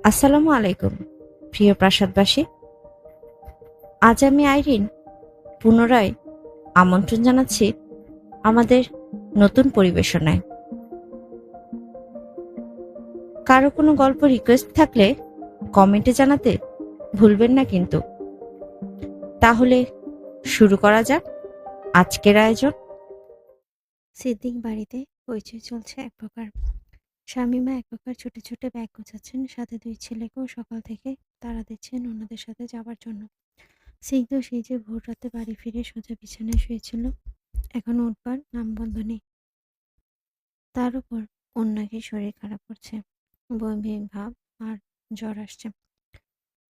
আসসালামু আলাইকুম প্রিয় প্রাসাদবাসী। আজ আমি আইরিন পুনরায় আমন্ত্রণ জানাচ্ছি আমাদের নতুন পরিবেশনায়। কারো কোনো গল্প রিকোয়েস্ট থাকলে কমেন্টে জানাতে ভুলবেন না কিন্তু। তাহলে শুরু করা যাক আজকের আয়োজন। সিদ্দিক বাড়িতে হইচই চলছে এক প্রকার। শামীমা এক প্রকার ছুটে ছুটে ব্যাগ গোছাচ্ছেন, সাথে দুই ছেলেকেও সকাল থেকে তাড়া দিচ্ছেন অন্যদের সাথে যাবার জন্য। সিদ্ধ সেই যে ভোর রাতে বাড়ি ফিরে সোজা বিছানায় শুয়েছিল, এখনো উঠবার নামগন্ধ নেই। তার উপর ওর নাকি শরীর খারাপ করছে, বমি ভাব আর জ্বর আসছে।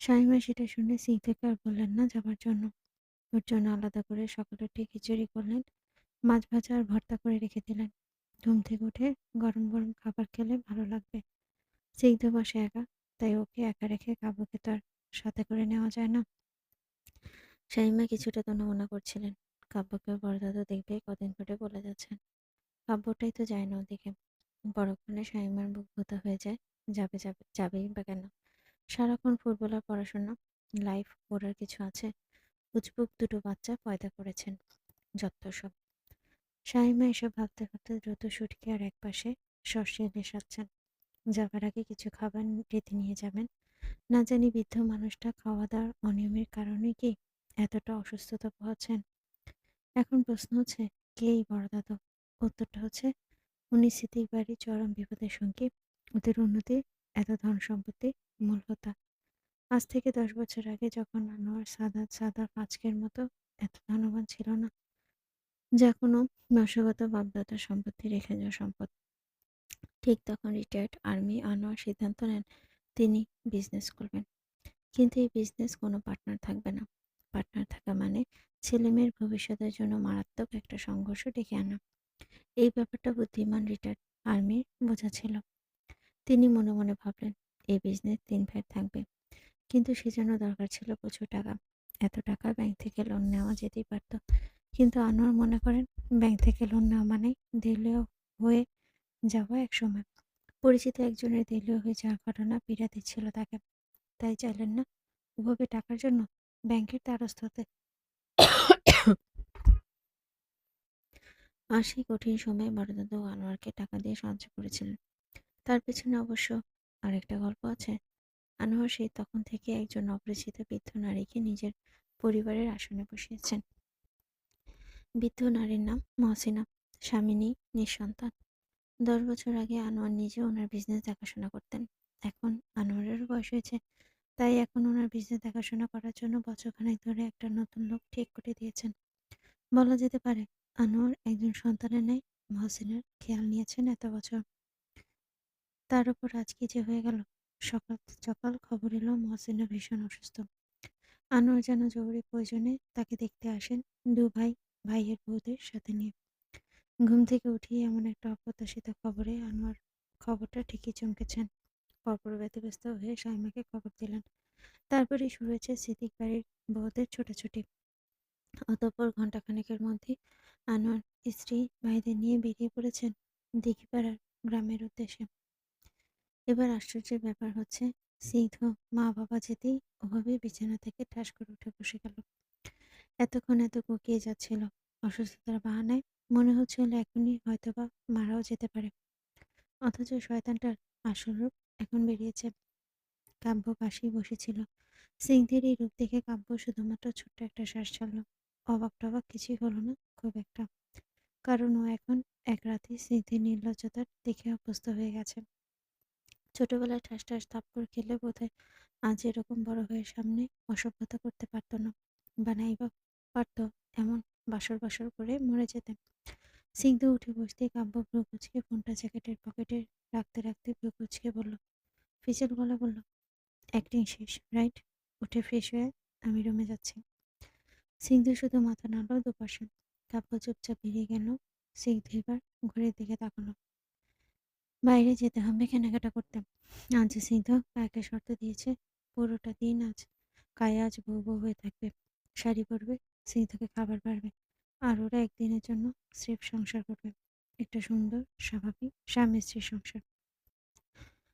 শামীমা সেটা শুনে সিদ্ধকে আর বললেন না যাবার জন্য। ওর জন্য আলাদা করে সকালে উঠে খিচুড়ি করলেন, মাছ ভাজা আর ভর্তা করে রেখে দিলেন। ঘুম থেকে উঠে গরম গরম খাবার খেলে ভালো লাগবে। সিদ্ধ বসে একা, তাই ওকে একা রেখে কাব্যকে তো আর সাথে করে নেওয়া যায় না। শামীমা কিছুটা তনমনা করছিলেন, কাব্যকে বড়দাদু দেখবে কদিন ধরে বলে যাচ্ছেন। কাব্যটাই তো যায় না ওদিকে। পরক্ষণে শামীমার বুক ভোতা হয়ে যায়। যাবে যাবে যাবেই বা কেন? সারাক্ষণ ফুটবল আর পড়াশোনা, লাইফ ওর আর কিছু আছে? উজবুক দুটো বাচ্চা পয়দা করেছেন, যত্ত সব। শামীমা এসব ভাবতে ভাবতে দ্রুত সুটকে আর একপাশে সর্ষে এলে সাচ্ছেন। যাবার আগে কিছু খাবার রেঁধে নিয়ে যাবেন। না জানি বৃদ্ধ মানুষটা খাওয়া দাওয়ার অনিয়মের কারণে কি এতটা অসুস্থতা পোহাচ্ছেন। এখন প্রশ্ন হচ্ছে, কে এই বড়দাদু? উত্তরটা হচ্ছে, উনি সিদ্দিক বাড়ির চরম বিপদের সঙ্গী। ওদের উন্নতির এত ধন সম্পত্তি মূল হোতা। আজ থেকে 10 বছর আগে যখন আনোয়ার সাদা পাঁচকের মতো এত ধনবান ছিল না, যা কোনো বংশগত বাপদাদার সম্পত্তি রেখে যাওয়া সম্পদ, ঠিক তখন রিটায়ার্ড আর্মি আনোয়ার সিদ্ধান্ত নেন তিনি বিজনেস করবেন। কিন্তু এই বিজনেস কোনো পার্টনার থাকবে না। পার্টনার থাকা মানে ছেলেমেয়ের ভবিষ্যতের জন্য মারাত্মক একটা সংঘর্ষ ডেকে আনা। এই ব্যাপারটা বুদ্ধিমান রিটায়ার্ড আর্মির বোঝা ছিল। তিনি মনে মনে ভাবলেন, এই বিজনেস 3 ভাইয়ের থাকবে, কিন্তু সেজন্য দরকার ছিল প্রচুর টাকা। এত টাকা ব্যাংক থেকে লোন নেওয়া যেতেই পারত, কিন্তু আনোয়ার মনে করেন ব্যাংক থেকে লোন নেওয়া মানে দেউলিয়া হয়ে যাওয়া এক সময়। পরিচিত একজনের দেউলিয়া হয়ে যাওয়ার ঘটনা পীড়া দিচ্ছিল তাকে, তাই চাইলেন না ওভাবে টাকার জন্য ব্যাংকের দ্বারস্থ হতে। আর সেই কঠিন সময়ে বড়দাদু আনোয়ারকে টাকা দিয়ে সাহায্য করেছিলেন। তার পেছনে অবশ্য আরেকটা গল্প আছে। আনোয়ার সেই তখন থেকে একজন অপরিচিত বৃদ্ধ নারীকে নিজের পরিবারের আসনে বসিয়েছেন। বৃদ্ধ নারীর নাম মহসিনা, স্বামী নেই, নিঃসন্তান। 10 বছর আগে আনোয়ার নিজে ওনার বিজনেস দেখাশোনা করতেন। এখন আনোয়ারেরও বয়স হয়েছে, তাই এখন ওনার বিজনেস দেখাশোনা করার জন্য বছরখানেক ধরে একটা নতুন লোক ঠিক করে দিয়েছেন। বলা যেতে পারে আনোয়ার একজন সন্তানের ন্যায় মহসিনের খেয়াল নিয়েছেন এত বছর। তার উপর আজ কি যে হয়ে গেল! সকাল সকাল খবর এলো মহসিনা ভীষণ অসুস্থ। আনোয়ার যেন জরুরি প্রয়োজনে তাকে দেখতে আসেন, দু ভাই ভাইয়ের বউদের সাথে নিয়ে। ঘুম থেকে উঠিয়ে এমন একটা অপ্রত্যাশিত খবরে আনোয়ার খবরটা ঠিকই চমকেছেন। পরপর ব্যতিব্যস্ত হয়ে শাইমাকে খবর দিলেন। তারপরেই শুরু হয়েছে সিদ্দিক বাড়ির বউদের ছোটাছুটি। অতঃপর ঘণ্টাখানেকের মধ্যে আনোয়ার স্ত্রী ভাইদের নিয়ে বেরিয়ে পড়েছেন দিঘিপাড়ার গ্রামের উদ্দেশ্যে। এবার আশ্চর্যের ব্যাপার হচ্ছে, স্নিগ্ধ মা বাবা যেতেই ওভাবে বিছানা থেকে ঠাস করে উঠে বসে গেল। এতক্ষণ এত কুকিয়ে যাচ্ছিল অসুস্থতার বাহানায়, মনে হচ্ছিল এখনই হয়তোবা মারাও যেতে পারে। অথচ শয়তানটার আসল রূপ এখন বেরিয়েছে। কাব্য পাশেই বসেছিল। সিংহের এই রূপ দেখে কাব্য শুধুমাত্র ছোট্ট একটা শ্বাস ছাড়ল। অবাক টবাক কিছুই হলো না খুব একটা, কারণ ও এখন এক রাতে সিংহের নির্লজ্জতার দেখে অভ্যস্ত হয়ে গেছে। ছোটবেলায় ঠাস ঠাস থাপ্পড় খেলে বোধহয় আজ এরকম বড় হয়ে সামনে অসভ্যতা করতে পারতো না, বা নাই বা পারতো এমন বাসর বাসর করে মরে যেতে। সিংহ উঠে বসতেই কাব্য ভ্রু কুচকে ফোনটা জ্যাকেটের পকেটে রাখতে রাখতে ভ্রু কুচকে বলল, ফিচেল গলা বলল, অ্যাক্টিং শেষ, রাইট? উঠে ফ্রেশ হয়ে আমি রুমে যাচ্ছি। সিংধু শুধু মাথা নাড়ল দুপাশে। কাব্য চুপচাপ বেরিয়ে গেল। সিংধু এবার ঘড়ির দিকে তাকালো। বাইরে যেতে হবে কেনাকাটা করতে। আজ সিংহ কায়াকে শর্ত দিয়েছে, পুরোটা দিন আজ কায়া আজ বউ বউ হয়ে থাকবে। শাড়ি পরবে, সিংহকে খাবার বাড়বে, আর ওরা একদিনের জন্য স্রেফ সংসার করবে। একটা সুন্দর স্বাভাবিক স্বামী স্ত্রীর সংসার।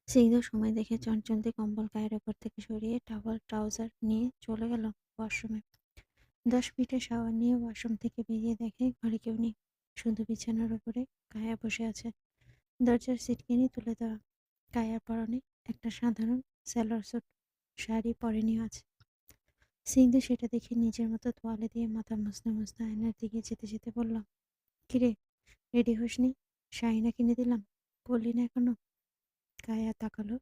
স্নিগ্ধ সময় দেখে চঞ্চলতি কম্বল গায়ের ওপর থেকে সরিয়ে টাওয়াল ট্রাউজার নিয়ে চলে গেল ওয়াশরুমে। 10 মিনিটের শাওয়ার নিয়ে ওয়াশরুম থেকে বেরিয়ে দেখে ঘরে কেউ নেই, শুধু বিছানার উপরে কায়া বসে আছে, দরজার সিটকিনি তুলে দেওয়া। কায়ার পরনে একটা সাধারণ সেলর স্যুট, শাড়ি পরেনি আজ। স্নিগ্ধ সেটা দেখে নিজের মতো তোয়ালে দিয়ে মাথা মুছতে মুছতে আয়নার দিকে যেতে যেতে বলল, কিরে, রেডি হসনি? শাড়ি না কিনে দিলাম, পরলি না এখনো? কায়া তাকালো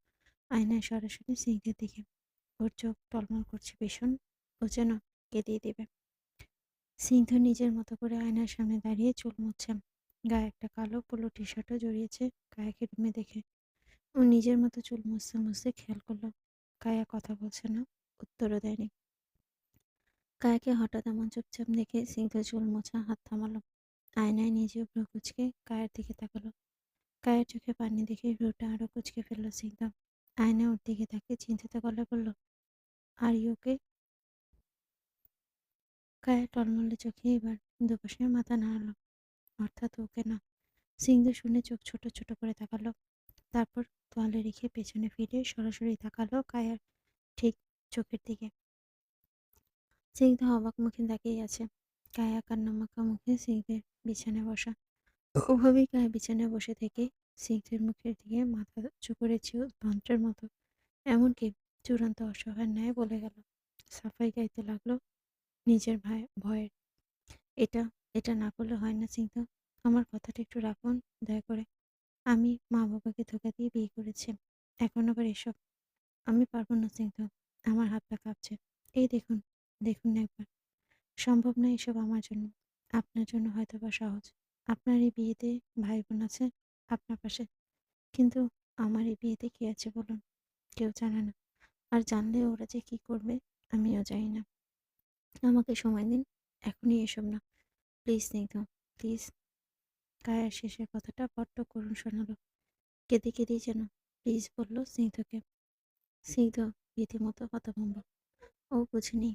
আয়নায় সরাসরি স্নিগ্ধের দিকে। ওর চোখ টলমল করছে ভীষণ, ও যেন কেঁদেই দেবে। স্নিগ্ধ নিজের মতো করে আয়নার সামনে দাঁড়িয়ে চুল মুছছে, গায়ে একটা কালো পোলো টি শার্টও জড়িয়েছে। কায়াকে রুমে দেখে ও নিজের মতো চুল মুছতে মুছতে খেয়াল করলো কায়া কথা বলছে না, উত্তরও দেয়নি। কায়াকে হঠাৎ এমন চুপচাপ দেখে স্নিগ্ধ চুল মোছা হাত থামালো, আয়নায় নিজেও ভ্রু কুচকে কায়ের দিকে তাকালো। কায়ের চোখে পানি দেখে ভ্রুটা আরো কুচকে ফেললো স্নিগ্ধ। আয়নায় ওর দিকে তাকিয়ে চিন্তিত গলায় বলল, আর ইউ ওকে? কায়া টলমলে চোখে এবার দুপাশে মাথা নাড়ালো, অর্থাৎ ওকে না। স্নিগ্ধ শুনে চোখ ছোট ছোট করে তাকালো, তারপর তোয়ালে রেখে পেছনে ফিরে সরাসরি তাকালো কায়ার ঠিক চোখের দিকে। স্নিগ্ধ অবাক মুখে তাকিয়ে আছে। কায়া কান্নামাখা মুখে স্নিগ্ধের বিছানায় বসা। ওভাবেই কায়া বিছানায় বসে থেকে স্নিগ্ধের মুখের দিকে মাথা উঁচু করেছে যন্ত্রের মতো, এমনকি চূড়ান্ত অসহায়ের ন্যায় বলে গেল, সাফাই গাইতে লাগলো নিজের ভয়ের। এটা এটা না করলে হয় না স্নিগ্ধ, আমার কথাটা একটু রাখুন দয়া করে। আমি মা বাবাকে ধোকা দিয়ে বিয়ে করেছি, এখন আবার এসব? আমি পারবো না স্নিগ্ধ, আমার হাত পা কাঁপছে। এই দেখুন, দেখুন না একবার, সম্ভব না এসব আমার জন্য। আপনার জন্য হয়তো বা সহজ, আপনার এই বিয়েতে ভাই বোন আছে আপনার পাশে, কিন্তু আমার এই বিয়েতে কি আছে বলুন? কেউ জানে না, আর জানলে ওরা যে কি করবে আমিও জানি না। আমাকে সময় দিন, এখনই এসব না, প্লিজ স্নিগ্ধ, প্লিজ। কায়ার শেষের কথাটা বড্ড করুণ শোনালো, কেঁদে কেঁদেই যেন প্লিজ বলল স্নিগ্ধকে। স্নিগ্ধ রীতিমতো হতভম্ব, ও বুঝেনি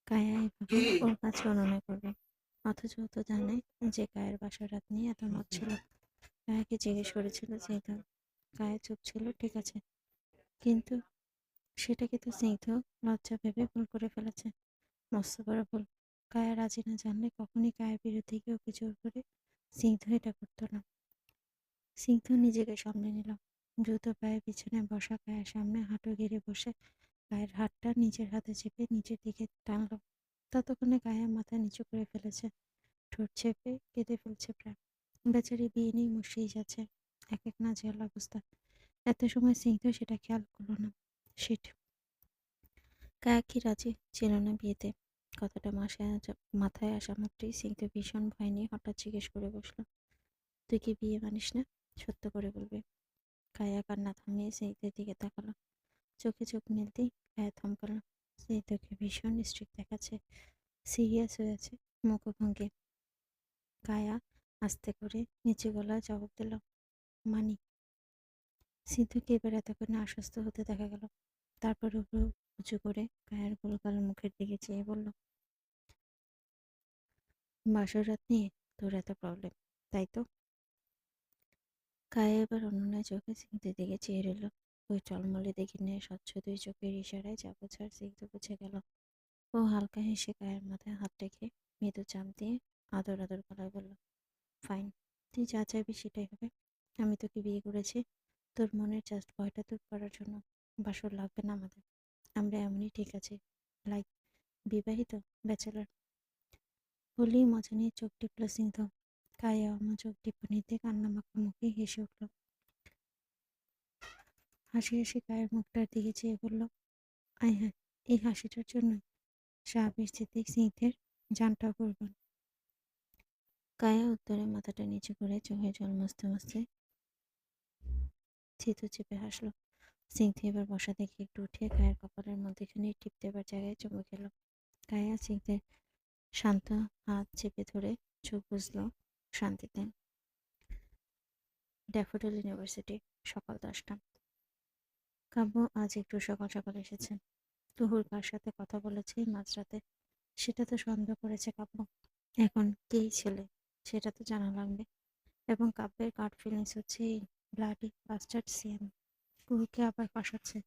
কায়া এভাবে ওর কাছে অনুনয় করবে, অথচ ও তো জানে যে কায়ের বাসার রাত নিয়ে এত মত ছিল। কায়াকে জিজ্ঞেস করেছিল স্নিগ্ধ, কায়া চুপ ছিল ঠিক আছে, কিন্তু সেটাকে তো স্নিগ্ধ লজ্জা ভেবে ভুল করে ফেলেছে, মস্ত বড় ভুল। কায়া রাজি না জানলে কখনই কায়ের বিরুদ্ধে গিয়ে ওকে জোর করে স্নিগ্ধ এটা করতো না। স্নিগ্ধ নিজেকে সামলে নিল, দ্রুত পায়ে বিছানায় বসা কায়ের সামনে হাঁটু গেড়ে বসে গায়ের হাতটা নিজের হাতে চেপে নিচের দিকে টানলো। ততক্ষণে গায়ে মাথা নিচু করে ফেলেছে, ঠোঁট চেপে কেঁদে ফেলছে প্রায়। বেচারি বিয়ে নিয়ে মুশড়িয়ে যাচ্ছে, এক এক নাজেহাল অবস্থা। এত সময় স্নিগ্ধ সেটা খেয়াল করলো না। শিট, কায়া কি রাজি ছিল না বিয়েতে? কথাটা মাথায় আসা মাত্রই স্নিগ্ধ ভীষণ ভয় নিয়ে হঠাৎ জিজ্ঞেস করে বসলো, তুই কি বিয়ে মানিস না? সত্য করে বলবি? কায়া কান্না থামিয়ে স্নিগ্ধের দিকে তাকালো, চোখে চোখ মিলতেই কায়া থমকালো। স্নিগ্ধকে ভীষণ স্ট্রিক্ট দেখাচ্ছে, সিরিয়াস হয়ে আছে মুখভঙ্গি। কায়া আস্তে করে নিচু গলায় জবাব দিল, মানি। সিদ্ধুকে এবার এতক্ষণে আশ্বস্ত হতে দেখা গেল। তারপর উপর উঁচু করে কায়ার গোলগাল মুখের দিকে চেয়ে বলল, বাসর রাত নিয়ে তোর এত প্রবলেম, তাই তো? কায়া এবার অনুনয় চোখে সিদ্ধুর দিকে চেয়ে রইল। ওই টলমলে দেখে নিয়ে স্বচ্ছ দুই চোখের ইশারায় যা বোঝার সিদ্ধু বুঝে গেল। ও হালকা হেসে কায়ের মাথায় হাত রেখে মৃদু চাপ দিয়ে আদর আদর গলায় বলল, ফাইন, তুই যা চাইবি সেটাই হবে। আমি তোকে বিয়ে করেছি তোর মনের জাস্ট ভয়টা দূর করার জন্য। বাসর লাগবে না আমাদের, আমরা এমনই ঠিক আছে, লাইক বিবাহিত, ব্যাচেলার। বলেই মজা নিয়ে চোখ টিপল স্নিগ্ধ। কায়া চোখ টিপ্পনিতে কান্না মাখা মুখে হেসে উঠল। হাসি হাসি কায়ের মুখটার দিকে চেয়ে বলল, আয় হ্যাঁ, এই হাসিটার জন্যই স্বাভাবিক স্থিতি স্নিগ্ধের জানটাও করবেন। কায়া উত্তরে মাথাটা নিচু করে চোখে জল মুছতে মুছতে থিতু চেপে হাসলো। স্নিগ্ধ এবার বসা দেখে একটু উঠে কায়ের কপালের মধ্যেখানে টিপ দেবার জায়গায় চুমু খেল। কায়া স্নিগ্ধের শান্ত হাত চেপে ধরে চোখ বুঝল শান্তিতে। ড্যাফোডিল ইউনিভার্সিটি, সকাল 10টা। কাব্য আজ একটু সকাল সকাল এসেছে। তুহুর কার সাথে কথা বলেছে মাঝরাতে সেটা তো সন্দেহ করেছে কাব্য। এখন কেই ছেলে সেটা তো জানা লাগবে। এবং কাব্যের গাট ফিলিংস হচ্ছে এই, ব্লাডি বাস্টার্ড সিএম কুহুকে আবার ফাঁসাচ্ছে।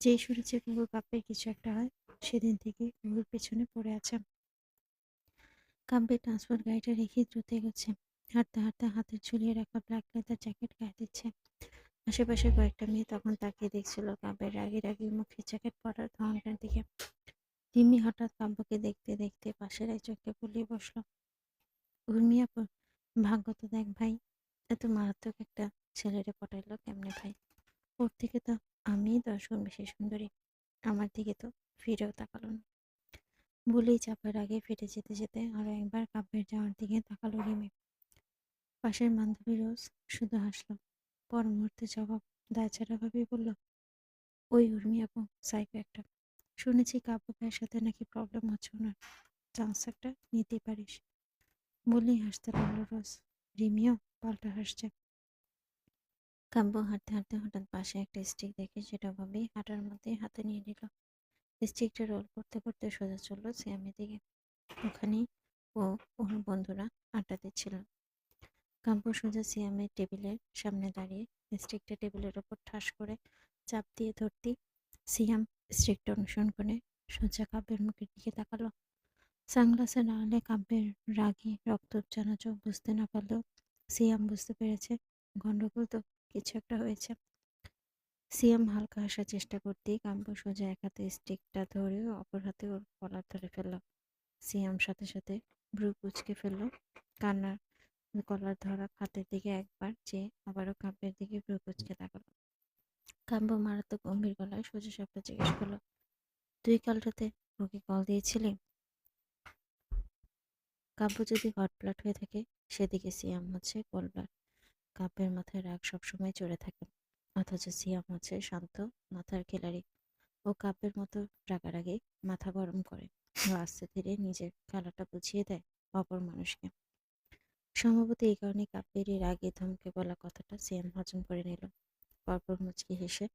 যেই শুনেছে কুহুর কাব্যের কিছু একটা হয়, সেদিন থেকে কুহুর পেছনে পড়ে আছে। কাব্যের ট্রান্সপোর্ট গাড়িটা রেখে দ্রুত এগোচ্ছে। হাঁটতে হাঁটতে হাতে ঝুলিয়ে রাখা ব্ল্যাক লেদার জ্যাকেট গায়ে দিচ্ছে। আশেপাশে কয়েকটা মেয়ে তখন তাকিয়ে দেখছিল কাব্যের রাগি রাগি মুখে জ্যাকেট পরার ধরনটার দিকে। রিমি হঠাৎ কাব্যকে দেখতে দেখতে পাশের একজনকে বলিয়ে বসলো, উর্মি আপু, ভাগ্য তো দেখ ভাই, এত মারাত্মক একটা ছেলেরে পটাইলো কেমনে ভাই? ওর থেকে তো আমিই 10 গুণ বেশি সুন্দরী। আমার দিকে তো ফিরেও তাকালো না। বলেই চাপার আগে ফেটে যেতে যেতে আরো একবার কাব্যের যাওয়ার দিকে তাকালো রিমি। পাশের বান্ধবী রোজ শুধু হাসলো। পর মুহূর্তে জবাব দায়ছাড়া ভাবেই বলল, ওই উর্মি আপু সাইকো একটা। শুনেছি কাব্য ভাইয়ের সাথে নাকি প্রবলেম হচ্ছে ওনার, চান্স একটা নিতেই পারিস। বলেই হাসতে লাগলো রোজ। রিমিও পাল্টা হাসছে। কাব্য হাঁটতে হাঁটতে হঠাৎ পাশে একটা স্টিক দেখে সেটা ভাবেই হাঁটার মধ্যে হাতে নিয়ে নিল। স্টিকটা রোল করতে করতে সোজা চললো সিয়ামের দিকে। ওখানেই ও ওর বন্ধুরা আড্ডা দিচ্ছিল। কাব্য সোজা সিয়ামের টেবিলের সামনে দাঁড়িয়ে স্টিকটা টেবিলের ওপর ঠাস করে চাপ দিয়ে ধরতেই সিয়াম স্টিকটা অনুসরণ করে সোজা কাব্যের মুখের দিকে তাকালো। সানগ্লাসের আড়ালে কাব্যের রাগী রক্তজ্বালা চোখ বুঝতে না পারলেও সিয়াম বুঝতে পেরেছে গন্ডগোল তো কিছু একটা হয়েছে। সিয়াম হালকা হাসার চেষ্টা করতেই কাব্য সোজা এক হাতে স্টিকটা ধরে অপর হাতে ওর কলার ধরে ফেলল। সিয়াম সাথে সাথে ভ্রু কুঁচকে ফেলল। কান্নার কলার ধরা হাতের দিকে একবার চেয়ে আবারও কাব্যের দিকে ভ্রু কুঁচকে তাকালো। কাব্য মারাত্মক গম্ভীর গলায় সোজা সাপটা জিজ্ঞেস করলো, তুই কাল রাতে ওকে কল দিয়েছিলি? কাব্য যদি হট ব্লাড হয়ে থাকে, সেদিকে সিয়াম হচ্ছে কোল্ড ব্লাড। কাব্যের মাথায় রাগ সবসময় চড়ে থাকে, অথচ সিয়াম হচ্ছে শান্ত মাথার খিলাড়ি। ও কাব্যের মতো রাগারাগি মাথা গরম করে ও আস্তে ধীরে নিজের খেলাটা বুঝিয়ে দেয় অপর মানুষকে। সম্ভবত এই কারণে কাব্যের এর আগে ধমকে বলা কথাটা সিয়াম হজম করে নিল। পরপর মুচকি হেসে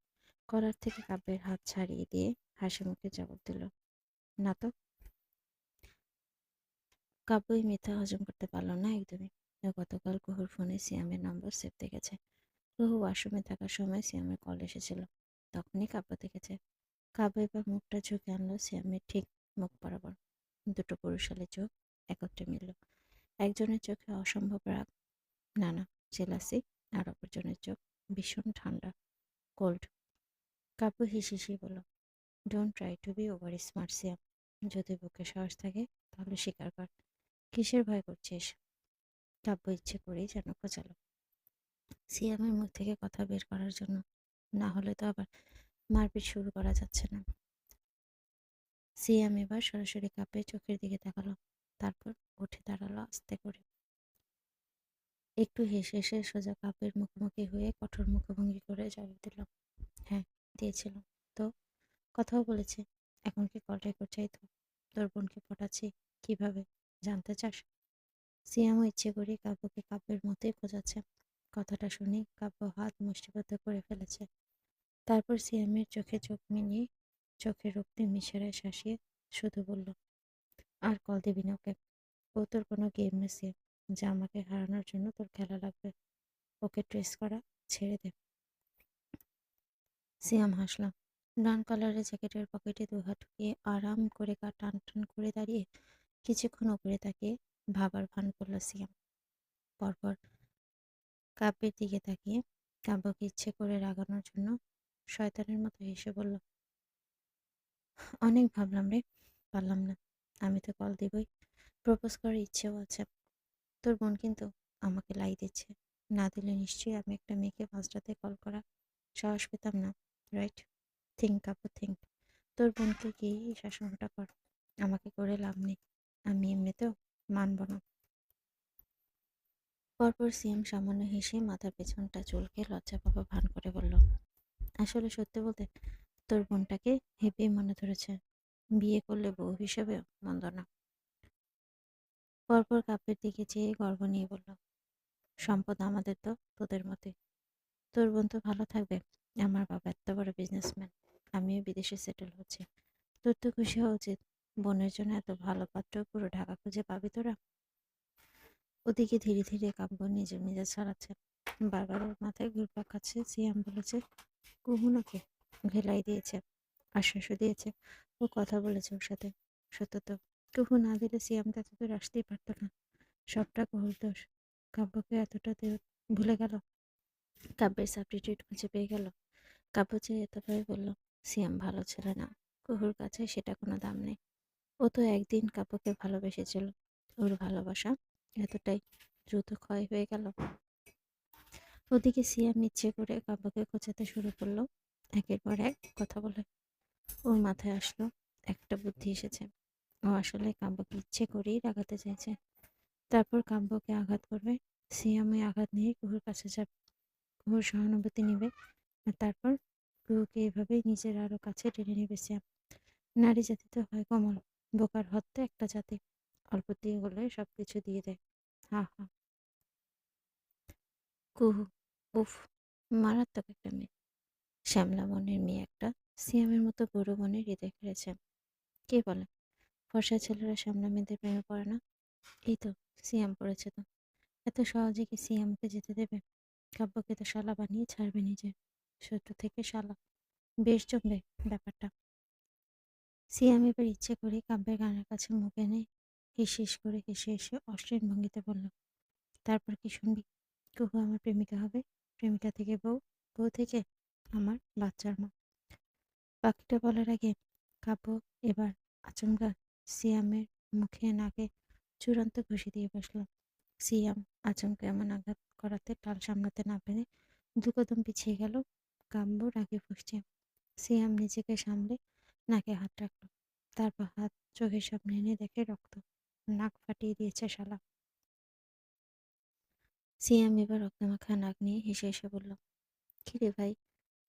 কলার থেকে কাব্যের হাত ছাড়িয়ে দিয়ে হাসি মুখে জবাব দিল, না তো। কাব্যই মিথ্যা হজম করতে পারল না একদমই। ও গতকাল কুহুর ফোনে সিয়ামের নম্বর সেভ দেখেছে। কুহু ওয়াশরুমে থাকার সময় সিয়ামের কল এসেছিল, তখনই কাব্য দেখেছে। কাব্য এবার মুখটা ঝুঁকে আনলো সিয়ামের ঠিক মুখ বরাবর। দুটো পুরুষালী চোখ একত্রে মিলল। একজনের চোখে অসম্ভব রাগ, নানা জেলাসি, আর অপরজনের চোখ ভীষণ ঠান্ডা, কোল্ড। কাব্য হিসিয়ে বলল, don't try to be over smart Siam. যদি বুকে সাহস থাকে তাহলে স্বীকার কর, কিসের ভয় করছিস? কাব্য ইচ্ছে করেই যেন খোঁচালো সিয়ামের মুখ থেকে কথা বের করার জন্য, না হলে তো আবার মারপিট শুরু করা যাচ্ছে না। সিয়াম এবার সরাসরি কাব্যের চোখের দিকে তাকালো, তারপর উঠে দাঁড়ালো আস্তে করে। একটু হেসে হেসে সোজা কাব্যের মুখোমুখি হয়ে কঠোর মুখভঙ্গি করে জবাব দিল, হ্যাঁ দিয়েছিলাম তো, কথাও বলেছে। এখন কি কল রেকর্ড চাই তো? তোর বোনকে পটাচ্ছি কিভাবে, জানতে চাস? সিয়ামও ইচ্ছে করে কাব্যকে কাব্যের মতোই খোঁজাচ্ছে। কথাটা শুনে কাব্য হাত মুষ্টিবদ্ধ করে ফেলেছে। তারপর সিয়ামের চোখে চোখ মিলিয়ে চোখের রক্তিম ইশারায় শাসিয়ে শুধু বলল, আর কল দিবি না ওকে। ও তোর কোনো গেম না সিয়াম, যা আমাকে হারানোর জন্য তোর খেলা লাগবে। ওকে ট্রেস করা ছেড়ে দে। সিয়াম হাসল। ডান কলারের জ্যাকেটের পকেটে দুহাত ঢুকিয়ে আরাম করে টান টান করে দাঁড়িয়ে কিছুক্ষণ উপরে তাকিয়ে ভাবার ভান করল সিয়াম। পরপর কাব্যের দিকে তাকিয়ে কাব্যকে ইচ্ছে করে রাগানোর জন্য শয়তানের মতো হেসে বলল, অনেক ভাবলাম রে, পারলাম না। আমি তো কল দিবই, প্রপোজ করার ইচ্ছেও আছে। তোর বোন কিন্তু আমাকে লাই দিচ্ছে, না দিলে নিশ্চয়ই আমি একটা মেয়েকে মাঝরাতে কল করা সাহস পেতাম না, রাইট? থিঙ্ক আপু থিঙ্ক। তোর বোনকে গিয়ে এই শাসনটা কর, আমাকে করে লাভ নেই, আমি এমনিতেও মানব না। পরপর সিএম সামান্য হেসে মাথার পেছনটা চুলকে লজ্জা পাবা ভান করে বলল, আসলে সত্যি বলতে তোর বোনটাকে হেপি মনে ধরেছে, বিয়ে করলে বউ হিসেবেও মন্দ না। পরপর কাপের দিকে চেয়ে গর্ব নিয়ে বলল, সম্পদ আমাদের তো তোদের মতে। তোর বোন তো ভালো থাকবে, আমার বাবা এত বড় বিজনেসম্যান, আমিও বিদেশে সেটেল হচ্ছি। তোর তো খুশি হওয়া উচিত, বোনের জন্য এত ভালো পাত্র পুরো ঢাকা খুঁজে পাবি তোরা। ওদিকে ধীরে ধীরে কাব্য নিজের মেজাজ ছাড়াচ্ছে। বারবার ওর মাথায় ঘুরপাক খাচ্ছে। সিয়াম বলেছে কুহু নাকি ভেলাই দিয়েছে, আশ্বাসও দিয়েছে, ও কথা বলেছে ওর সাথে। সত্য তো, কুহু না দিলে সিয়াম তো এতদূর আসতেই পারতো না। সবটা কুহুর দোষ। কাব্যকে এতটা ভুলে গেল, কাব্যের সাবস্টিটিউট খুঁজে পেয়ে গেল। কাব্য যে এতভাবে বলল সিয়াম ভালো ছেলে না, কুহুর কাছে সেটা কোনো দাম নেই। ও তো একদিন কাব্যকে ভালোবেসেছিল। ওর ভালোবাসা এতটাই দ্রুত ক্ষয় হয়ে গেল। ওদিকে সিয়াম ইচ্ছে করে কাব্যকে খোঁচাতে শুরু করলো, একের পর এক কথা বলে। ওর মাথায় আসলো একটা বুদ্ধি এসেছে। ও আসলে কাব্যকে ইচ্ছে করেই রাগাতে চাইছে। তারপর কাব্যকে আঘাত করবে। সিয়াম ওই আঘাত নিয়ে কুহুর কাছে যাবে, কুহুর সহানুভূতি নেবে, আর তারপর কুহুকে এভাবেই নিজের আরো কাছে টেনে নেবে সিয়াম। নারী জাতি তো হয় কোমল, বোকার হত্যা একটা জাতি, অল্প দিয়ে হলে সবকিছু দিয়ে দেয়। হা হা। কুহু, উফ, মারাত্মক একটা মেয়ে। শ্যামলা মনের মেয়ে একটা, সিয়ামের মতো বুড়ো মনের হৃদয় কেড়েছে। কে বলে ফর্সা ছেলেরা শ্যামলা মেয়েদের প্রেমে পড়ে না? এই তো, সিয়াম পড়েছে তো। এত সহজে কি সিয়ামকে যেতে দেবে? কাব্যকে তো শালা বানিয়ে ছাড়বে নিজে। শত্রু থেকে শালা, বেশ জমবে ব্যাপারটা। সিয়াম এবার ইচ্ছে করে কাব্যের গানের কাছে মুখ এনে হিস হিস করে হেসে হেসে অশ্লীল ভঙ্গিতে বলল, তারপর কি শুনবি? কুহু আমার প্রেমিকা হবে, প্রেমিকা থেকে বউ, বউ থেকে আমার বাচ্চার মা। বাকিটা বলার আগে কাব্য এবার আচমকা সিয়ামের মুখে নাকে চূড়ান্ত ঘুষি দিয়ে বসল। সিয়াম আচমকা এমন আঘাত করাতে টাল সামলাতে না পেরে দু কদম পিছিয়ে গেল। কাব্য রাগে ফুঁসছে। সিয়াম নিজেকে সামলে নাকে হাত রাখল, তারপর হাত চোখের সামনে এনে দেখে রক্ত। নাক ফাটিয়ে দিয়েছে শালা। সিয়াম এবার রক্তমাখা নাক নিয়ে হেসে হেসে বলল, কিরে ভাই,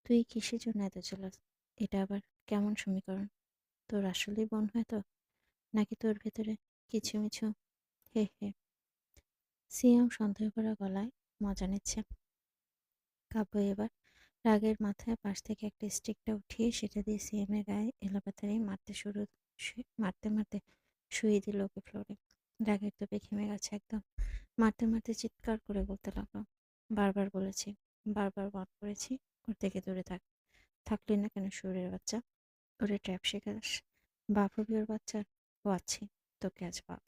তুই কিসের জন্য এত জেলাস? এটা আবার কেমন সমীকরণ? তোর আসলেই বোন হয় তো, নাকি তোর ভেতরে কিছু মিছু? হে হে। সিয়াম সন্দেহ করা গলায় মজা নিচ্ছে। কাব্য এবার রাগের মাথায় পাশ থেকে একটা স্টিকটা উঠিয়ে সেটা দিয়ে সিয়ামের গায়ে এলোপাতাড়ি মারতে মারতে শুয়ে দিল ওকে ফ্লোরে। রাগের তোপে ঘেমে গেছে একদম। মারতে মারতে চিৎকার করে বলতে লাগলো, বারবার বলেছি, বারবার ওয়ার্ন করেছি, ওর থেকে দূরে থাক। থাকলি না কেন শুয়োরের বাচ্চা? ওরে ট্র্যাপ শেখাস? বাপ হবি ওর বাচ্চার? ও আছি, তোকে আজ বাপ।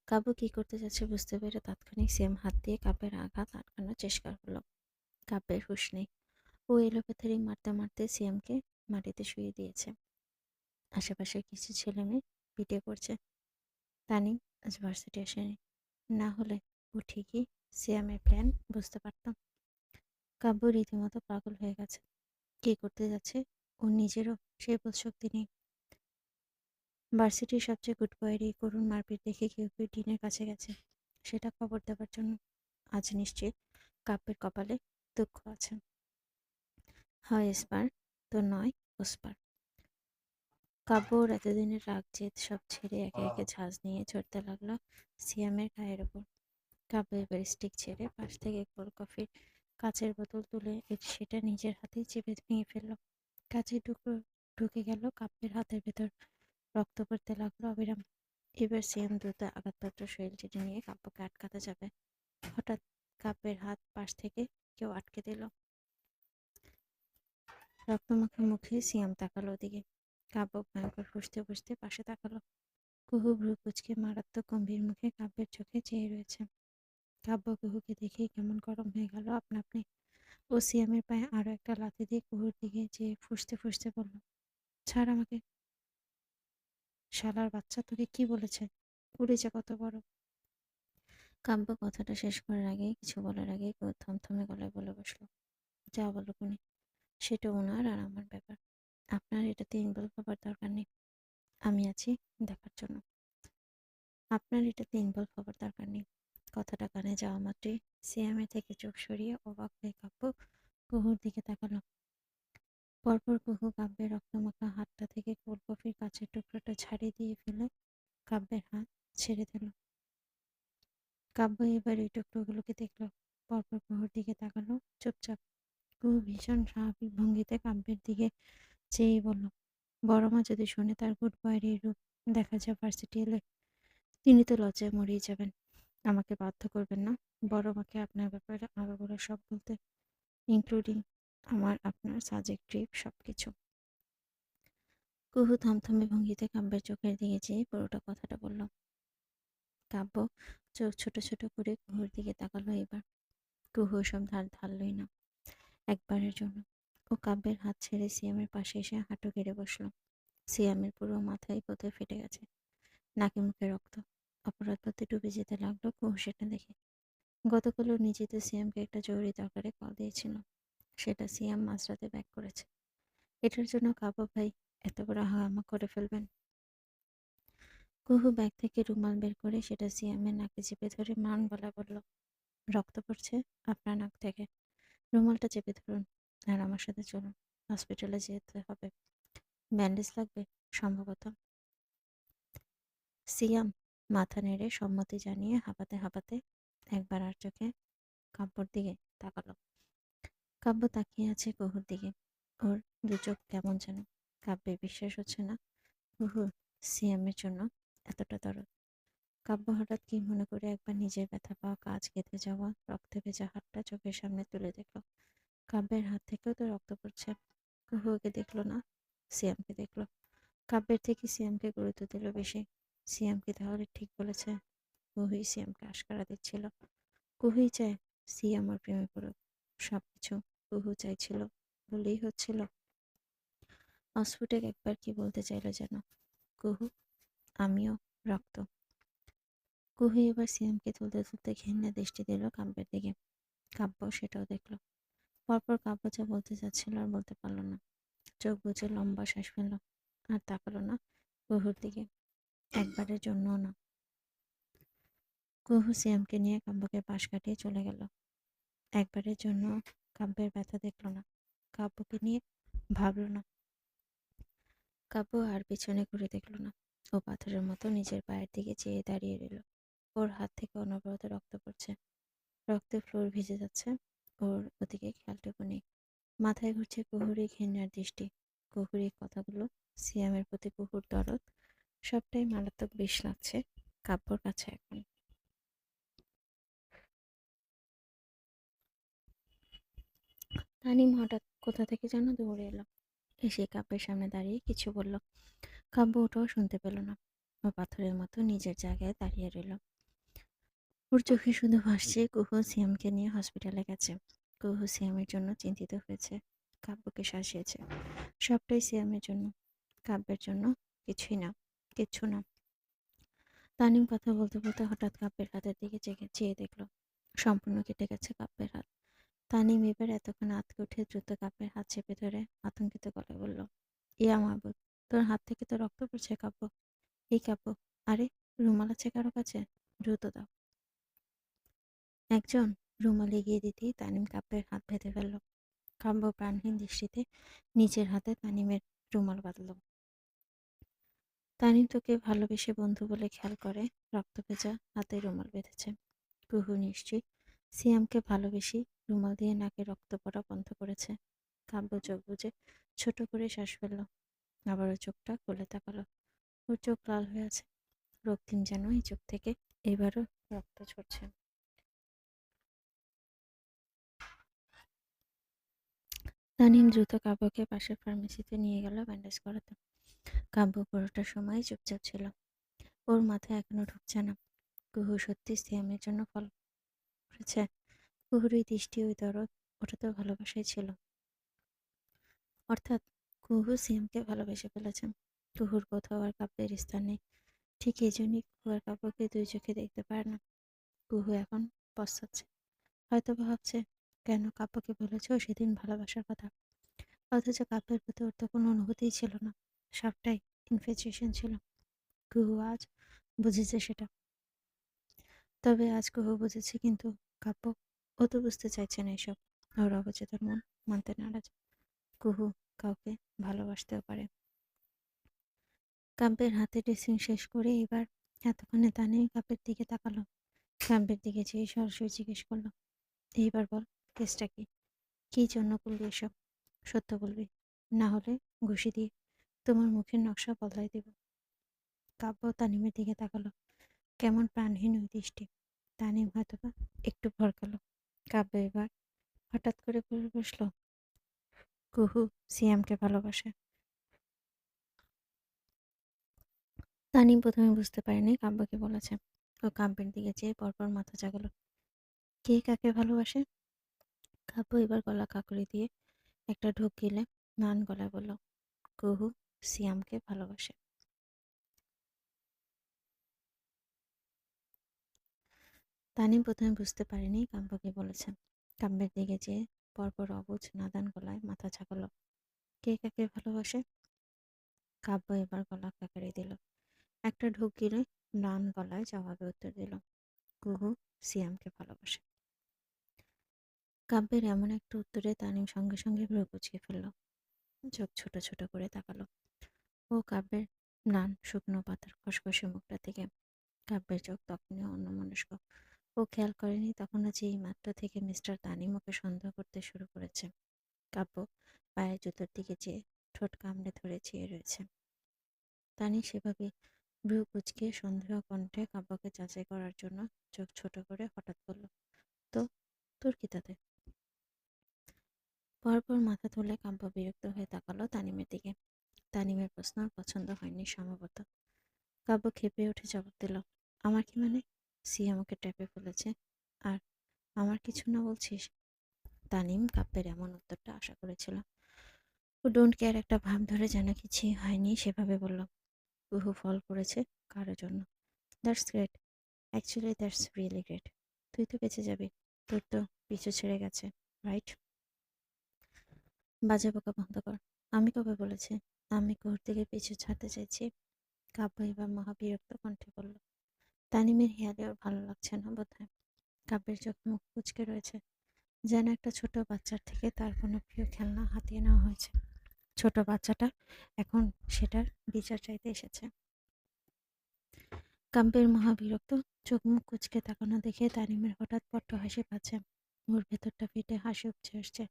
কাব্য কি করতে যাচ্ছে বুঝতে পেরে তাৎক্ষণিক সিয়াম হাত দিয়ে কাব্যের আঘাত আটকানোর চেষ্টা করলো। কাব্যের হুঁশ নেই। ও এলোপাথারি মারতে মারতে সিয়ামকে মাটিতে শুইয়ে দিয়েছে। আশেপাশের কিছু ছেলে মেয়ে পিটিয়ে পড়ছে। তানিম আজ ভার্সিটি আসেনি, না হলে ও ঠিকই সিয়ামের প্ল্যান বুঝতে পারতাম। কাব্য রীতিমতো পাগল হয়ে গেছে। কি করতে যাচ্ছে ও নিজেরও সেই বোধশক্তি নেই। ভার্সিটির সবচেয়ে গুড বয়ের এই করুণ মারপিট দেখে কেউ কেউ ডিনের কাছে গেছে সেটা খবর দেওয়ার জন্য। আজ নিশ্চয়ই কাব্যের কপালে দুঃখ আছে। হয় এসপার, তো নয় ওসপার। কাব্য ওর এতদিনের রাগ জেদ সব ছেড়ে একে একে ঝাঁজ নিয়ে চড়তে লাগলো সিয়ামের গায়ের ওপর। কাব্য এবার স্টিক ছেড়ে পাশ থেকে কোল্ড কফির কাচের বোতল তুলে সেটা নিজের হাতেই চেপে ভেঙে ফেললো। কাচের টুকরো ঢুকে গেল কাব্যের হাতের ভেতর, রক্ত পড়তে লাগলো অবিরাম। এবার সিয়াম দ্রুত আঘাতপ্রাপ্ত শরীর টেনে নিয়ে কাব্যকে আটকাতে যাবে। হঠাৎ কাব্যের হাত পাশ থেকে কেউ আটকে দিল। রক্তমাখা মুখে সিয়াম তাকালো ওদিকে। কাব্য ভয়ঙ্কর ফুঁসতে ফুঁসতে পাশে তাকালো। কুহু ভ্রু কুঁচকে মারাত্মক গম্ভীর মুখে কাব্যের চোখে চেয়ে রয়েছে। কাব্য কুহুকে দেখেই কেমন গরম হয়ে গেল আপনা আপনি। ও সিয়ামের পায়ে আরো একটা লাথি দিয়ে কুহুর দিকে চেয়ে ফুঁসতে ফুঁসতে বলল, ছাড় আমাকে। শালার বাচ্চা, তোকে কি বলেছে? উড়ে যা কত বড়। কাব্য কথাটা শেষ করার আগে, কিছু বলার আগে কুহু থমথমে গলায় বলে বসলো, যা বলো কোনি, সেটা ওনার আর আমার ব্যাপার। আপনার এটাতে ইনভলভ হবার দরকার নেই। আমি আছি দেখার জন্য। আপনার এটাতে ইনভলভ হবার দরকার নেই। কথাটা কানে যাওয়া মাত্রই সিয়ামের থেকে চোখ সরিয়ে অবাক হয়ে কাব্য কুহুর দিকে তাকালো। পরপর কুহু কাব্যের রক্তমাখা হাতটা থেকে কোল্ড কফির কাচের টুকরোটা ছাড়িয়ে দিয়ে ফেলে কাব্যের হাত ছেড়ে দিল। কাব্য এবার ওই টুকরোগুলোকে দেখলো, পরপর কুহুর দিকে তাকালো চুপচাপ। কুহু ভীষণ স্বাভাবিক ভঙ্গিতে কাব্যের দিকে চেয়েই বলল, বড় মা যদি শোনে তার গুড বয়ের এই রূপ দেখা যায় ভার্সিটি এলে, তিনি তো লজ্জায় মরেই যাবেন। আমাকে বাধ্য করবেন না। বড় মাকে আপনার ব্যাপারে আগাগোড়া সব বলতে, ইনক্লুডিং আপনার সাজেক ট্রিপ সবকিছু। কুহু থমথমে ভঙ্গিতে কাব্যের চোখের দিকে চেয়ে পুরোটা কথাটা বলল। কাব্য চোখ ছোট ছোট করে কুহুর দিকে তাকালো এবার। কুহু সব ধার ধারলই না একবারের জন্য। ও কাব্যের হাত ছেড়ে সিয়ামের পাশে এসে হাঁটু গেড়ে বসলো। সিয়ামের পুরো মাথায় বোধে ফেটে গেছে, নাকে মুখে রক্ত। অপরাধবোধে ডুবে যেতে লাগলো কুহু সেটা দেখে। গতকালও নিজে তো সিয়ামকে একটা জরুরি দরকারে কল দিয়েছিল, সেটা সিয়াম মাঝরাতে ব্যাক করেছে। এটার জন্য কাব্য ভাই এত বড় হাঙ্গামা করে ফেলবেন? কুহু ব্যাগ থেকে রুমাল বের করে সেটা সিয়ামের নাকে চেপে ধরে মান গলায় বলল, রক্ত পড়ছে আপনার নাক থেকে, রুমালটা চেপে ধরুন আর আমার সাথে চলুন, হসপিটালে যেতে হবে, ব্যান্ডেজ লাগবে সম্ভবত। সিয়াম মাথা নেড়ে সম্মতি জানিয়ে হাঁপাতে হাঁপাতে একবার আর চোখে কাব্যর দিকে তাকালো। কাব্য তাকিয়ে আছে কুহুর দিকে। ওর দু চোখ কেমন যেন। কাব্যের বিশ্বাস হচ্ছে না কুহুর সিয়ামের জন্য এতটা দরদ। কাব্য হঠাৎ কি মনে করে একবার নিজের ব্যথা পাওয়া কাজ কেটে যাওয়া রক্তে ভেজা হাতটা চোখের সামনে তুলে দেখল। কাব্যের হাত থেকেও তো রক্ত পড়ছে। কুহু ওকে দেখলো না, সিয়ামকে দেখলো। কাব্যের থেকে সিয়ামকে গুরুত্ব দিল বেশি। সিয়াম কি তাহলে ঠিক বলেছে? কুহুই সিয়ামকে আশকারা দিচ্ছিল। কুহুই চায় সিয়াম ওর প্রেমে পড়ুক। সবকিছু কুহু চাইছিল বলেই হচ্ছিল। অস্ফুটে একবার কি বলতে চাইল যেন, কুহু আমিও রক্ত। কুহু এবার সিয়ামকে তুলতে তুলতে ঘেন্না দৃষ্টি দিল কাব্যের দিকে। কাব্য সেটাও দেখলো। পরপর কাব্য যা বলতে চাচ্ছিল আর বলতে পারল না। চোখ বুজে লম্বা শ্বাস ফেলল আর তাকালো না কুহুর দিকে, একবারের জন্যও না। কুহু সিয়ামকে নিয়ে কাব্যকে পাশ কাটিয়ে চলে গেল। একবারের জন্য কাব্যের ব্যথা দেখল না, কাব্যকে নিয়ে ভাবল না। কাব্য আর পিছনে ঘুরে দেখল না। ও পাথরের মতো নিজের পায়ের দিকে চেয়ে দাঁড়িয়ে রইল। ওর হাত থেকে অনবরত রক্ত পড়ছে, রক্তে ফ্লোর ভিজে যাচ্ছে। ওর ওদিকে খেয়ালটুকু নেই। মাথায় ঘুরছে কুহুরই ঘেন্নার দৃষ্টি, কুহুরই কথাগুলো, সিয়ামের প্রতি কুহুর দরদ, সবটাই মারাত্মক বিষ লাগছে কাব্যর কাছে এখন। তানিম হঠাৎ কোথা থেকে যেন দৌড়ে এলো, এসে কাব্যের সামনে দাঁড়িয়ে কিছু বলল। কাব্য ওটাও শুনতে পেল না। ও পাথরের মতো নিজের জায়গায় দাঁড়িয়ে রইল। ওর চোখে শুধু ভাসছে কুহু সিয়ামকে নিয়ে হসপিটালে গেছে। কুহু সিয়ামের জন্য চিন্তিত হয়েছে, কাব্যকে শাসিয়েছে। সবটাই সিয়ামের জন্য, কাব্যের জন্য কিছুই না, কিচ্ছু না। তানিম কথা বলতে বলতে হঠাৎ কাব্যের হাতের দিকে চেয়ে দেখলো। সম্পূর্ণ কেটে গেছে কাব্যের হাত। তানিম এবার এতক্ষণ আঁতকে উঠে দ্রুত কাব্যের হাত চেপে ধরে আতঙ্কিত গলায় বলল, ইয়া মাহবুব, তোর হাত থেকে তো রক্ত পড়ছে কাব্য। এই কাব্য, আরে রুমাল আছে কারো কাছে? দ্রুত দাও। একজন রুমাল এগিয়ে দিতেই তানিম কাব্যের হাত বেঁধে ফেলল। কাব্য প্রাণহীন দৃষ্টিতে নিজের হাতে তানিমের রুমাল বাঁধল। তানিম তোকে ভালোবেসে বন্ধু বলে খেয়াল করে রক্ত ভেজা হাতে রুমাল বেঁধেছে। কুহু নিশ্চয়ই সিয়ামকে ভালোবেসে রুমাল দিয়ে নাকে রক্ত পড়া বন্ধ করেছে। কাব্য চোখ বুজে ছোট করে শ্বাস ফেলল, আবারও চোখটা খুলে তাকালো। ওর চোখ লাল হয়ে আছে, রক্তিম যেন এই চোখ থেকে এবারও রক্ত ঝরছে। তানিম দ্রুত কাব্যকে পাশের ফার্মেসিতে নিয়ে গেল ব্যান্ডেজ করাতে। কাব্য পুরোটা সময় চুপচাপ ছিল। ওর মাথায় এখনো ঢুকছে না কুহু সত্যি সিয়ামের জন্য ফল করেছে। কুহুর ওই দৃষ্টি, ওই দরদ, ওটা তো ভালোবাসাই ছিল। অর্থাৎ কুহু সিয়ামকে ভালোবেসে ফেলেছে। কুহুর কোথাও আর কাব্যের স্থান নেই। ঠিক এই জন্যই কুহু আর কাব্যকে দুই চোখে দেখতে পারে না। কুহু এখন পস্তাচ্ছে, হয়তো ভাবছে কেন কাব্যকে বলেছ সেদিন ভালোবাসার কথা, অথচ কাব্যের প্রতি ওর তো কোনো অনুভূতিই ছিল না, সবটাই ইনফ্যাচুয়েশন ছিল। কুহু আজ বুঝেছে সেটা। তবে আজ কুহু বুঝেছে, কিন্তু কাব্য, ও তো বুঝতে চাইছে না এসব। ওর অবচেতন মন মানতে নারাজ। কুহু কাউকে ভালোবাসতেও পারে। কাব্যের হাতে ড্রেসিং শেষ করে এবার এতক্ষণে তানিম কাব্যের দিকে তাকালো। কাব্যের দিকে চেয়ে সরাসরি জিজ্ঞেস করলো, এইবার বল, কেসটা কি? কি জন্য করলি এসব? সত্য বলবি, না হলে ঘুষি দিয়ে তোমার মুখের নকশা বদলাই দেব। কাব্য তানিমের দিকে তাকালো, কেমন প্রাণহীন ওই দৃষ্টি। তানিম হয়তোবা একটু ভরকালো। কাব্য এবার হঠাৎ করে বলে বসলো, কুহু সিয়ামকে ভালোবাসে। তানিম প্রথমে বুঝতে পারেনি কাব্য কি বলেছে। ও কাব্যের দিকে চেয়ে পরপর মাথা জাগালো। কে কাকে ভালোবাসে? কাব্য এবার গলা কাকড়ি দিয়ে একটা ঢোক গিলে ম্লান গলায় বলল, কুহু সিয়ামকে ভালোবাসে। তানিম প্রথমে বুঝতে পারেনি কাব্য কি বলেছে। কাব্যের দিকে চেয়ে পরপর অবুঝ নাদান গলায় মাথা ঝাঁকালো। কে কাকে ভালোবাসে? কাব্য এবার গলা কাকড়ি দিল। একটা ঢোক গিলে ম্লান গলায় জবাবে উত্তর দিল, কুহু সিয়ামকে ভালোবাসে। কাব্যের এমন একটা উত্তরে তানিম সঙ্গে সঙ্গে ভ্রু কুঁচকে ফেলল। চোখ ছোট ছোট করে তাকালো ও কাব্যের ম্লান শুকনো পাতার খসখসে মুখটা থেকে। কাব্যের চোখ তখনই অন্যমনস্ক। ও খেয়াল করেনি তখনও যে এই মাত্র থেকে মিস্টার তানিম ওকে সন্দেহ করতে শুরু করেছে। কাব্য পায়ের জুতোর দিকে চেয়ে ঠোঁট কামড়ে ধরে চেয়ে রয়েছে। তানি সেভাবে ভ্রু কুঁচকে সন্দেহ কণ্ঠে কাব্যকে যাচাই করার জন্য চোখ ছোট করে হঠাৎ বলল, তো তোর কি তাতে? পরপর মাথা তুলে কাব্য বিরক্ত হয়ে তাকালো তানিমের দিকে। তানিমের প্রশ্ন ওর পছন্দ হয়নি সম্ভবত। কাব্য ক্ষেপে উঠে জবাব দিল, আমার কি মানে? সি আমাকে ট্যাপে ফেলেছে আর আমার কিছু না বলছিস? তানিম কাব্যের এমন উত্তরটা আশা করেছিল। ও ডোন্ট কেয়ার একটা ভাব ধরে যেন কিছুই হয়নি সেভাবে বলল, কুহু ফল করেছে কারোর জন্য। That's great, actually that's really great. তুই তো বেঁচে যাবি, তোর তো পিছু ছেড়ে গেছে, রাইট? বাজে বকা বন্ধ কর। আমি কবে বলেছি আমি কুহুর থেকে পিছু ছাড়তে চাইছি? কাব্য এবার মহাবিরক্ত কণ্ঠে বলল। তানিমের হেয়ালে ওর ভালো লাগছে না বোধহয়। কাব্যের চোখ মুখ কুঁচকে রয়েছে, যেন একটা ছোট বাচ্চার থেকে তার কোনো প্রিয় খেলনা হাতিয়ে নেওয়া হয়েছে। ছোট বাচ্চাটা এখন সেটার বিচার চাইতে এসেছে। কাব্যের মহাবিরক্ত চোখ মুখ কুঁচকে তাকানো দেখে তানিমের হঠাৎ পট্ট হাসি পাচ্ছে। ওর ভেতরটা ফেটে হাসি উপচে আসছে।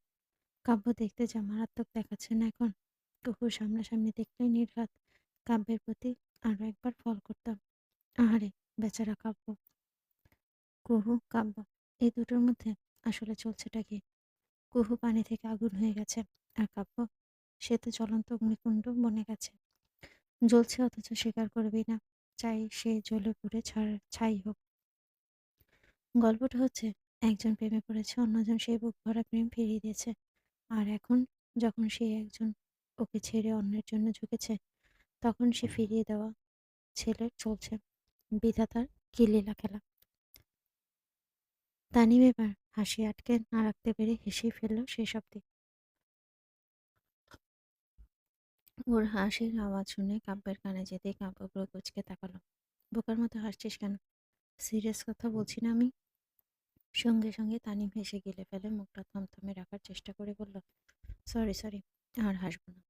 কাব্য দেখতে যা মারাত্মক দেখাচ্ছে না এখন, কুকুর সামনাসামনি দেখলেই নির্ঘাত কাব্যের প্রতি আরো একবার ফল করতাম। আহারে বেচারা কাব্য, কুহু কাব্য, এই দুটোর মধ্যে আসলে চলছেটা কি? কুহু পানি থেকে আগুন হয়ে গেছে, আর কাব্য সে তো জ্বলন্ত অগ্নিকুণ্ড বনে গেছে। জ্বলছে অথচ স্বীকার করবি না, চাই সে জ্বলে পুড়ে ছাই হোক। গল্পটা হচ্ছে, একজন প্রেমে পড়েছে, অন্যজন সেই বুক ভরা প্রেম ফিরিয়ে দিয়েছে। আর এখন যখন সে একজন ওকে ছেড়ে অন্যের জন্য ঝুঁকেছে, তখন সে ফিরিয়ে দেওয়া ছেলের চলছে বিধাতার কি লীলা খেলা। তানিম এবার হাসি আটকে না রাখতে পেরে হেসেই ফেলল শেষ অব্দি। ওর হাসির আওয়াজ শুনে কাব্যের কানে যেতেই কাব্য পুরো কুঁচকে তাকালো। বোকার মতো হাসছিস কেন? সিরিয়াস কথা বলছি না আমি। সঙ্গে সঙ্গে তানিম হেসে গিলে ফেলে মুখটা থমথমে রাখার চেষ্টা করে বলল, সরি সরি, আর হাসবো না।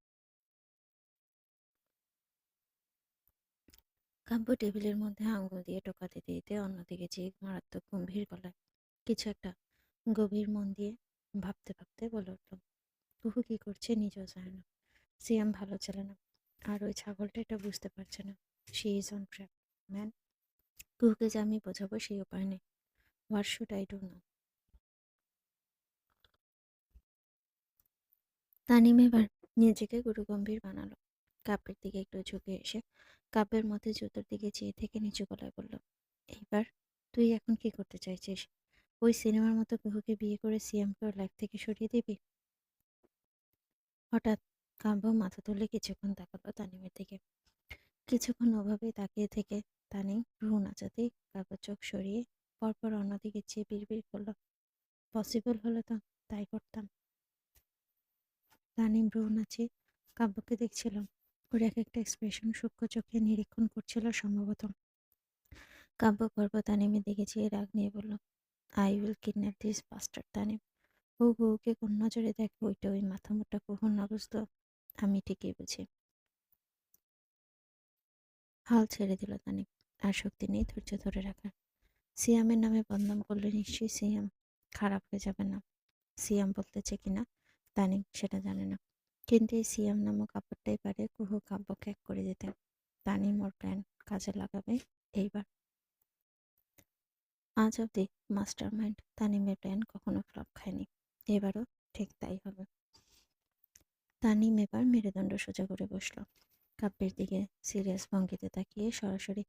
কাব্য টেবিলের মধ্যে আঙুল দিয়ে টোকা দিতে দিতে অন্যদিকে চেয়ে মারাত্মক গম্ভীর গলায় কিছু একটা গভীর মন দিয়ে ভাবতে ভাবতে বলে উঠল, কুহু কি করছে নিজেও জানে না। সিয়াম ভালো ছেলে না, আর ওই ছাগলটা এটা বুঝতে পারছে না। She is on trap man. কুহুকে যে আমি বোঝাবো সেই উপায় নেই। What should I do now? Tanim এবার নিজেকে গুরুগম্ভীর বানালো। কাব্যের দিকে একটু ঝুঁকে এসে কাব্যের মধ্যে জুতোর দিকে চেয়ে থেকে নিচু গলায় বলল, এইবার তুই এখন কি করতে চাইছিস? ওই সিনেমার মতো কুহুকে বিয়ে করে সিয়ামকে ওর লাইফ থেকে সরিয়ে দিবি? হঠাৎ কাব্য মাথা তুলে কিছুক্ষণ তাকালো তানিমের দিকে। কিছুক্ষণ ওভাবেই তাকিয়ে থেকে তানিম ভ্রু নাচাতেই কাব্য চোখ সরিয়ে পরপর অন্যদিকে চেয়ে বিড়বিড় করলো, পসিবল হলে তো তাই করতাম। তানিম ভ্রু নাচিয়ে কাব্যকে দেখছিল। ওর এক একটা এক্সপ্রেশন সূক্ষ্ম চোখে নিরীক্ষণ করছিল সম্ভবত। কাব্য পরপর তানিমের দিকে চেয়ে রাগ নিয়ে বলল, I will kidnap this bastard Tanim. ও বউকে কোন নজরে দেখে ওইটা ওই মাথা মোটা কখন না বুঝতো? আমি ঠিকই বুঝি। হাল ছেড়ে দিল তানিম, আর শক্তি নেই ধৈর্য ধরে রাখার। সিয়ামের নামে বদনাম করলে নিশ্চয়ই সিয়াম খারাপ হয়ে যাবে না। সিয়াম বলতেছে কিনা তানিম সেটা জানে না, কিন্তু এই সিয়াম নামক কাপড়টাই পারে কুহু কাব্যকে এক করে দিতে। তানিম ওর প্ল্যান কাজে লাগাবে এইবার। আজ অব্দি মাস্টারমাইন্ড তানিমের প্ল্যান কখনো ফ্লপ খায়নি। এবারও ঠিক তাই হবে। তানিম এবার মেরুদণ্ড সোজা করে বসল। কাব্যের দিকে সিরিয়াস ভঙ্গিতে তাকিয়ে সরাসরি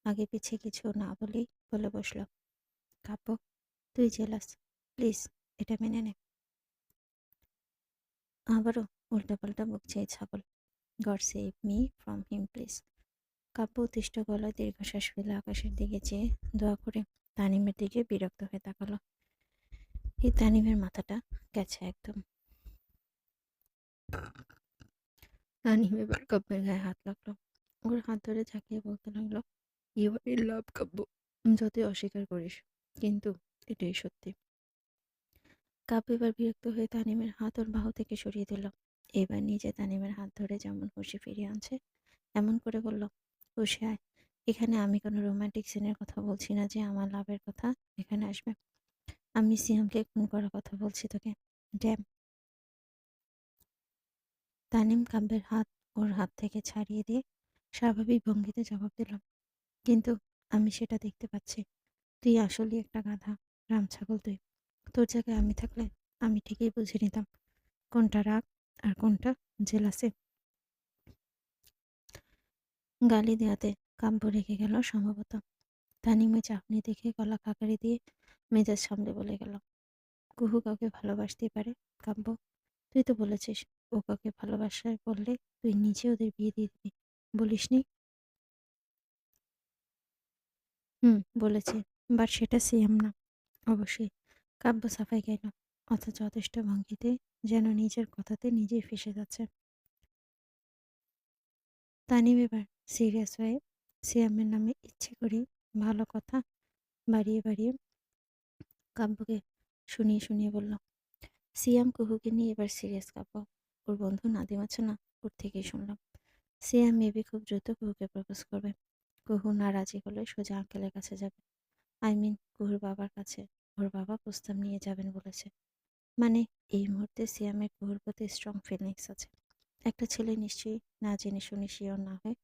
আগে পিছে কিছু না বলেই বলে বসল, কাব্য, তুই জেলাস, প্লিজ এটা মেনে নে। আবারও উল্টাপাল্টা বকছে এই ছাগল। God save me from him please. Kabya উত্তিষ্ট গলায় দীর্ঘশ্বাস ফেলে আকাশের দিকে চেয়ে দোয়া করে তানিমের দিকে বিরক্ত হয়ে তাকালো। এই তানিমের মাথাটা গেছে একদম। তানিম এবার কাব্যের গায়ে হাত লাগলো। ওর হাত ধরে ঝাঁকিয়ে বলতে লাগলো, ইউ আর ইন লাভ কাব্য, যতই অস্বীকার করিস, কিন্তু এটাই সত্যি। কাব্য এবার বিরক্ত হয়ে তানিমের হাত ওর বাহু থেকে সরিয়ে দিল। এবার নিজে তানিমের হাত ধরে যেমন খুশি ফিরিয়ে আনছে এমন করে বলল, খুশি আয়। এখানে আমি কোনো রোমান্টিক সিনের কথা বলছি না যে আমার লাভের কথা এখানে আসবে। আমি সিয়ামকে খুন করার কথা বলছি তোকে। ড্যাম। তানিম কাব্যের হাত ওর হাত থেকে ছাড়িয়ে দিয়ে স্বাভাবিক ভঙ্গিতে জবাব দিল, কিন্তু আমি সেটা দেখতে পাচ্ছি। তুই আসলেই একটা গাধা, রামছাগল তুই। তোর জায়গায় আমি থাকলে আমি ঠিকই বুঝে নিতাম কোনটা রাগ আর কোনটা জেলাসি। গালি দেওয়াতে কাব্য রেখে গেল সম্ভবত। তানিমে চাহনি দেখে গলা খাকারি দিয়ে মেজাজ সামলে বলে গেল, কুহু কাউকে ভালোবাসতেই পারে কাব্য। তুই তো বলেছিস ও কাউকে ভালোবাসায় বললে তুই নিজে ওদের বিয়ে দিয়ে দিবি, বলিসনি? হুম, বলেছি, বাট সেটা সিয়াম না। অবশ্যই। কাব্য সাফাই গাইল, অথচ যথেষ্ট ভঙ্গিতে, যেন নিজের কথাতে নিজেই ফেঁসে যাচ্ছে। তানিম এবার সিরিয়াস হয়ে সিয়ামের নামে ইচ্ছে করে ভালো কথা বাড়িয়ে বাড়িয়ে কাব্যকে শুনিয়ে শুনিয়ে বলল, সিয়াম কুহুকে নিয়ে এবার সিরিয়াস কাব্য। ওর বন্ধু নাদিম আছে না, ওর থেকেই শুনলাম। সিয়াম মেবি খুব দ্রুত কুহুকে প্রপোজ করবে। কুহু না রাজি হলে সোজা আঙ্কেলের কাছে যাবে। আই মিন কুহুর বাবার কাছে। ওর বাবা প্রস্তাব নিয়ে যাবেন বলেছে। মানে এই মুহূর্তে সিয়ামের কুহুর প্রতি স্ট্রং ফিলিংস আছে। একটা ছেলে নিশ্চয়ই না জেনে শুনে শিওর না হয়ে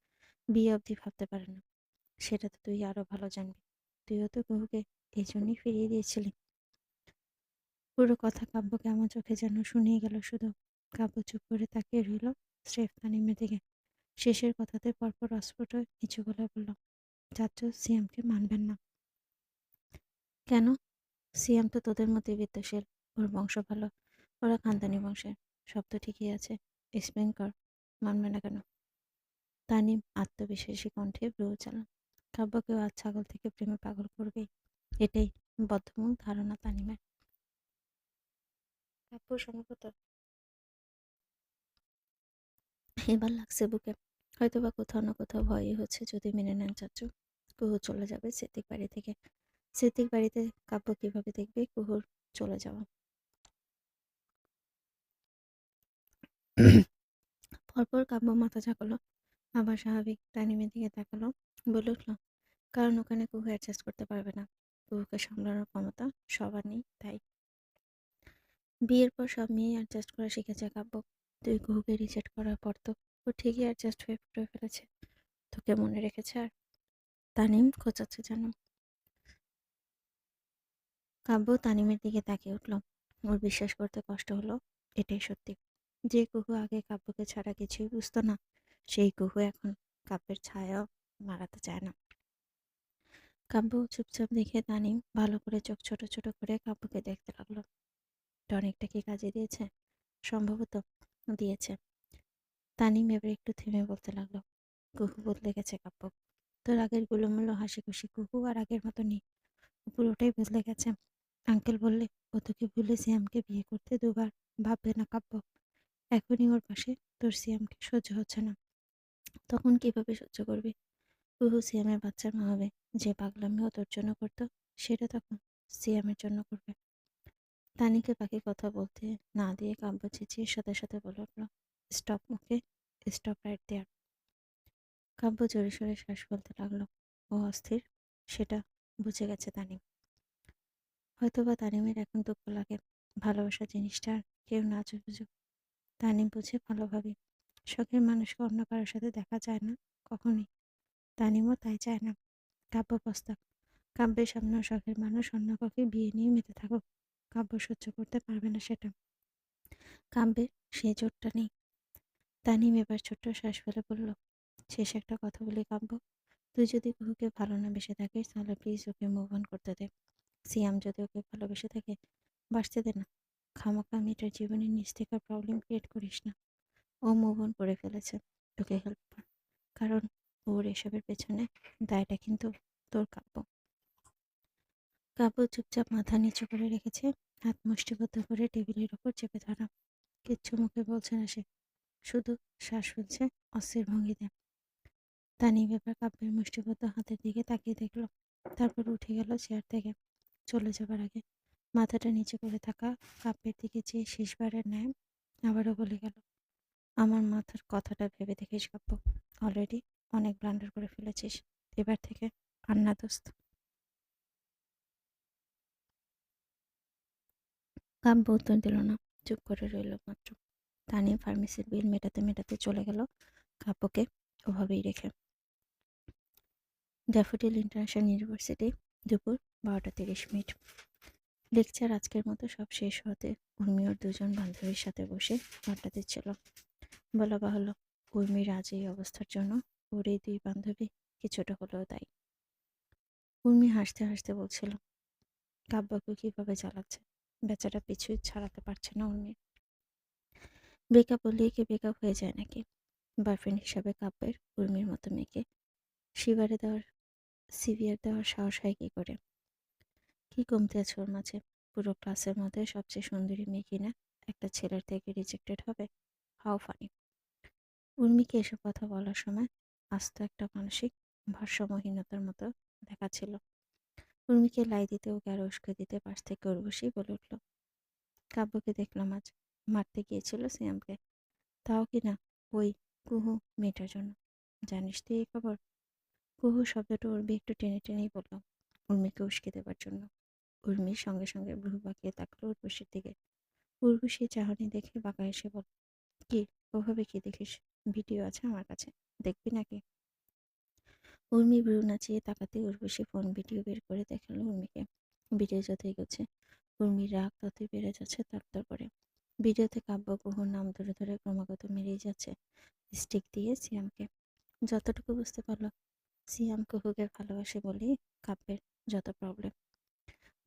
বিয়ে অবধি ভাবতে পারে না। সেটা তো তুই আরো ভালো জানবি। তুইও তো কুহুকে এই জন্যই ফিরিয়ে দিয়েছিলি। পুরো কথা কাব্য কেমন চোখে যেন শুনিয়ে গেল শুধু। কাব্য চুপ করে তাকিয়ে রইল স্রেফ তানিমের দিকে। শেষের কথাতে পরপর অস্ফুট নিচু গলায় বলল, চাচ্চু সিয়ামকে মানবেন না কেন? সিয়াম তো তোদের মতোই বিত্তশীল। ওর বংশ ভালো, ওরা খানদানি বংশের। সব তো ঠিকই আছে। এক্সপ্লেন কর, মানবে না কেন? তানিম আত্মবিশ্বাসী কণ্ঠে ভ্রু চালান। কাব্যকেও আজ ছাগল থেকে প্রেমে পাগল করবে, এটাই বদ্ধমূল ধারণা তানিমের। কাব্য সম্ভবত এবার লাগছে বুকে। হয়তোবা কোথাও না কোথাও ভয়ই হচ্ছে, যদি মেনে নেন চাচু, কুহু চলে যাবে সিদ্দিক বাড়ি থেকে। সিদ্দিক বাড়িতে কাব্য কিভাবে দেখবে কুহুর চলে যাওয়া? পরপর কাব্য মাথা ঝাঁকালো, আবার স্বাভাবিক তানিমের দিকে তাকালো, বলে উঠল, কারণ ওখানে কুহু অ্যাডজাস্ট করতে পারবে না। কুহুকে সামলানোর ক্ষমতা সবার নেই, তাই। বিয়ের পর সব মেয়েই অ্যাডজাস্ট করা শিখেছে কাব্য। তুই কুহুকে রিজেক্ট করার পর তো ও ঠিকই অ্যাডজাস্ট হয়ে পড়ে ফেলেছে। তোকে মনে রেখেছে আর। তানিম খোঁচাচ্ছে যেন। কাব্য তানিমের দিকে তাকিয়ে উঠল। ওর বিশ্বাস করতে কষ্ট হলো এটাই সত্যি। যে কুহু আগে কাব্যকে ছাড়া কিছুই বুঝতো না, সেই কুহু এখন কাব্যের ছায়াও মারাতে চায় না। কাব্য চুপচাপ দেখে তানিম ভালো করে চোখ ছোট ছোট করে কাব্যকে দেখতে লাগলো। টনিকটা কি কাজে দিয়েছে? সম্ভবত দিয়েছে। তানিম এবার একটু থেমে বলতে লাগলো, কুহু বদলে গেছে কাব্য। তোর আগের গুলোমুলো হাসি খুশি কুহু আর আগের মতো নেই। ও পুরোটাই বদলে গেছে। আঙ্কেল বললে ও তোকে ভুলে সিয়ামকে বিয়ে করতে দুবার ভাববে না কাব্য। এখনই ওর পাশে তোর সিয়ামকে সহ্য হচ্ছে না, তখন কিভাবে সহ্য করবি? কুহু সিয়ামের বাচ্চার মা হবে। যে পাগলামিও তোর জন্য করতো, সেটা তখন সিয়ামের জন্য করবে। তানিকে বাকি কথা বলতে না দিয়ে কাব্য চেঁচিয়ে সাথে সাথে বলে উঠল, স্টপ, ওকে, স্টপ রাইট দেয়ার। কাব্য জোরে সোরে শ্বাস ফেলতে লাগলো। ও অস্থির, সেটা বুঝে গেছে তানিম। হয়তোবা তানিমের এখন দুঃখ লাগে, ভালোবাসা জিনিসটা আর কেউ না বুঝুক। তানিম বুঝে ভালোভাবে। শখের মানুষকে অন্য কারোর সাথে দেখা যায় না কখনোই। তানিমও তাই চায় না। কাব্য প্রস্তাব, কাব্যের সামনেও শখের মানুষ অন্য কাউকে বিয়ে নিয়ে মেতে থাকুক, কাব্য সহ্য করতে পারবে না সেটা। কাব্যের সেই জোরটা নেই। তানিম এবার ছোট্ট শ্বাস ফেলে বলল, শেষ একটা কথা বলি কাব্য, তুই যদি কুহুকে ভালো না বেসে থাকিস তাহলে প্লিজ ওকে মুভ অন করতে দে। সিয়াম যদি ওকে ভালোবেসে থাকে বাঁচতে দে না। খামোখা মেয়েটার জীবনে নিজ থেকে প্রবলেম ক্রিয়েট করিস না। ও মুভ অন করে ফেলেছে, ওকে হেল্প কর, কারণ ওর এসবের পেছনে দায়টা কিন্তু তোর। কাব্য কাব্য চুপচাপ মাথা নিচু করে রেখেছে, হাত মুষ্টিবদ্ধ করে টেবিলের ওপর চেপে ধরা। কিচ্ছু মুখে বলছে না সে, শুধু শ্বাস ফেলছে অস্থির ভঙ্গিতে। তানি ব্যাপার কাব্যের মুষ্টিবদ্ধ হাতের দিকে তাকিয়ে দেখলো, তারপর উঠে গেল চেয়ার থেকে। চলে যাবার আগে মাথাটা নিচে করে থাকা কাব্যের দিকে চেয়ে শেষবারের ন্যায় আবারও বলে গেল, আমার মাথার কথাটা ভেবে দেখিস কাব্য, অলরেডি অনেক ব্লান্ডার করে ফেলেছিস, এবার থেকে আর না দোস্ত। কাব্য উত্তর দিল না, চুপ করে রইল মাত্র। তানি ফার্মেসির বিল মেটাতে মেটাতে চলে গেল কাব্যকে ওভাবেই রেখে। ড্যাফোডিল ইন্টারন্যাশনাল ইউনিভার্সিটি, দুপুর 12:30। লেকচার আজকের মতো সব শেষ হতে উর্মি ওর দুজন বান্ধবীর সাথে বসে আড্ডা দিচ্ছিল। বলা বাহুল্য, উর্মির আজ এই অবস্থার জন্য ওর এই দুই বান্ধবী কিছুটা হলেও দায়ী। উর্মি হাসতে হাসতে বলছিল, কাব্যকে কিভাবে চালাচ্ছে, বেচারা পিছুই ছাড়াতে পারছে না উর্মির। ব্রেকআপ বললেই কি ব্রেকআপ হয়ে যায় নাকি? বয়ফ্রেন্ড হিসাবে কাব্যের উর্মির মতো মেয়েকে সিভিয়ার দেওয়ার সাহস হয় কি করে? কি কমতি আছে ওর মাঝে? পুরো ক্লাসের মধ্যে সবচেয়ে সুন্দরী মেয়ে কিনা একটা ছেলের থেকে রিজেক্টেড হবে? How funny. উর্মিকে এসব কথা বলার সময় আস্ত একটা মানসিক ভারসাম্যহীনতার মতো দেখাচ্ছিল। উর্মিকে লাই দিতে ওকে আরো উস্কে দিতে পাশ থেকে উর্বশী বলে উঠল, কাব্যকে দেখলাম আজ মারতে গিয়েছিল সিয়ামকে, তাও কিনা ওই কুহু মেয়েটার জন্য। জানিস তুই এই খবর? কুহু শব্দটা উর্মি একটু টেনে টেনেই বলল, উর্মিকে উস্কে দেবার জন্য। উর্মির সঙ্গে সঙ্গে ভ্রু বাঁকিয়ে তাকলো উর্বশীর দিকে। উর্বশী চাহনি দেখে বাঁকা এসে বল, কি ওভাবে কি দেখিস? ভিডিও আছে আমার কাছে, দেখবি নাকি? উর্মি ভ্রু নাচিয়ে তাকাতে উর্বশী ফোন ভিডিও বের করে দেখালো উর্মিকে। ভিডিও যত এগোচ্ছে উর্মির রাগ ততই বেড়ে যাচ্ছে তরতর করে। ভিডিওতে কাব্য কুহুর নাম ধরে ধরে ক্রমাগত মেরেই যাচ্ছে স্টিক দিয়ে সিয়ামকে। যতটুকু বুঝতে পারলো, সিয়াম কুহুকে ভালোবাসে বলেই কাব্যের যত প্রবলেম।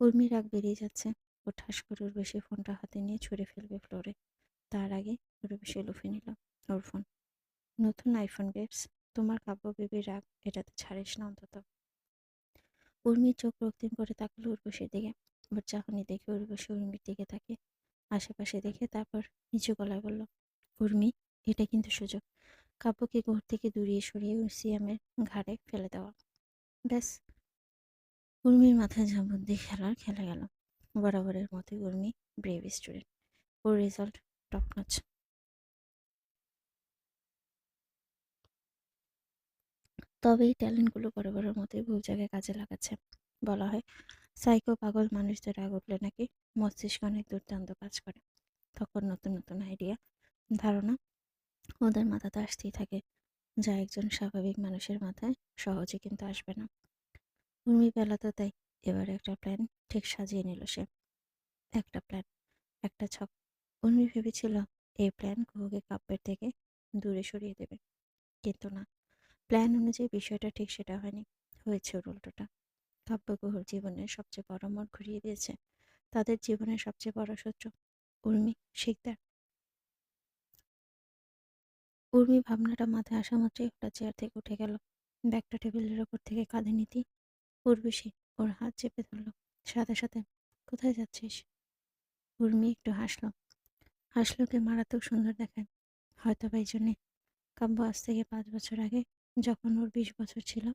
উর্মির রাগ বেরিয়ে যাচ্ছে। ও ঠাস করে উর্বশী ফোনটা হাতে নিয়ে ছুঁড়ে ফেলবে ফ্লোরে। তার আগে উর্বশী লুফে নিল ওর ফোন। নতুন আইফোন বেবস, তোমার কাব্য বেবির রাগ এটাতে ছাড়িস না অন্তত। উর্মির চোখ রক্তিম করে তাকালো উর্বশীর দিকে। ওর চাহনি দেখে উর্বশী উর্মির দিকে তাকিয়ে আশেপাশে দেখে তারপর নিচু গলায় বলল, উর্মি, এটা কিন্তু সুযোগ কাব্যকে ঘর থেকে দূরিয়ে সরিয়ে সিয়ামের ঘাড়ে ফেলে দেওয়া। ব্যাস, উর্মির মাথায় যা বুদ্ধি খেলার খেলা গেল। বরাবরের মতোই উর্মি ব্রেভ স্টুডেন্ট, ওর রেজাল্ট টপ নচ। তবে এই ট্যালেন্টগুলো বরাবরের মতোই ভুল জায়গায় কাজে লাগাচ্ছে। বলা হয় সাইকো পাগল মানুষদের রাগ উঠলে নাকি মস্তিষ্ক অনেক দুর্দান্ত কাজ করে। তখন নতুন নতুন আইডিয়া, ধারণা ওদের মাথাতে আসতেই থাকে, যা একজন স্বাভাবিক মানুষের মাথায় সহজে কিন্তু আসবে না। উর্মি বেলা তো তাই এবার একটা প্ল্যান ঠিক সাজিয়ে নিল সে। একটা প্ল্যান, একটা ছক। উর্মি ভেবেছিল এই প্ল্যান কুহুকে কাব্যের থেকে দূরে সরিয়ে দেবে, কিন্তু না, প্ল্যান অনুযায়ী বিষয়টা ঠিক সেটা হয়নি, হয়েছে ওর উল্টোটা। কাব্য কুহুর জীবনের সবচেয়ে বড় মোড় ঘুরিয়ে দিয়েছে তাদের জীবনের সবচেয়ে বড় শত্রু, উর্মি শিকদার। উর্মি ভাবনাটা মাথায় আসা মাত্রই হঠাৎ চেয়ার থেকে উঠে গেল। ব্যাগটা টেবিলের ওপর থেকে কাঁধে নিতেই উর্বশী ওর হাত চেপে ধরল। সাথে সাথে, কোথায় যাচ্ছিস? উর্মি একটু হাসলো, হাসলোকে মারাত্মক সুন্দর দেখায়। হয়তো বা এই জন্যে কাব্য আজ থেকে 5 বছর আগে, যখন ওর 20 বছর ছিল,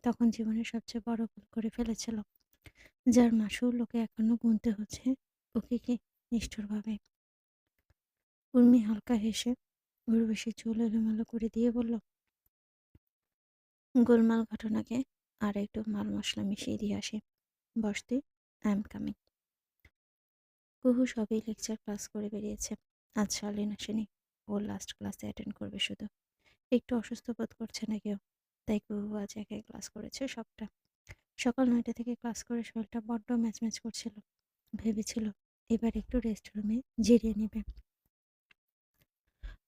তখন জীবনের সবচেয়ে বড় ভুল করে ফেলেছিল, যার মাসুল লোকে এখনো গুনতে হচ্ছে ওকে কি নিষ্ঠুরভাবে। উর্মি হালকা হেসে উর্বশীর চুল এলোমেলো করে দিয়ে বলল, গোলমাল ঘটনাকে আর একটু মাল মশলা মিশিয়ে দিয়ে আসি, বসতে, আই এম কামিং। কুহু সবই লেকচার ক্লাস করে বেরিয়েছে। আজ শার্লিন আসেনি, ও লাস্ট ক্লাসে অ্যাটেন্ড করবে শুধু। একটু অসুস্থ বোধ করছে না কেউ, তাই কুহু আজ একাই ক্লাস করেছে সবটা। সকাল ৯টা থেকে ক্লাস করে শরীরটা বড্ড ম্যাচম্যাচ করছিল। ভেবেছিল এবার একটু রেস্ট রুমে জিরিয়ে নেবে।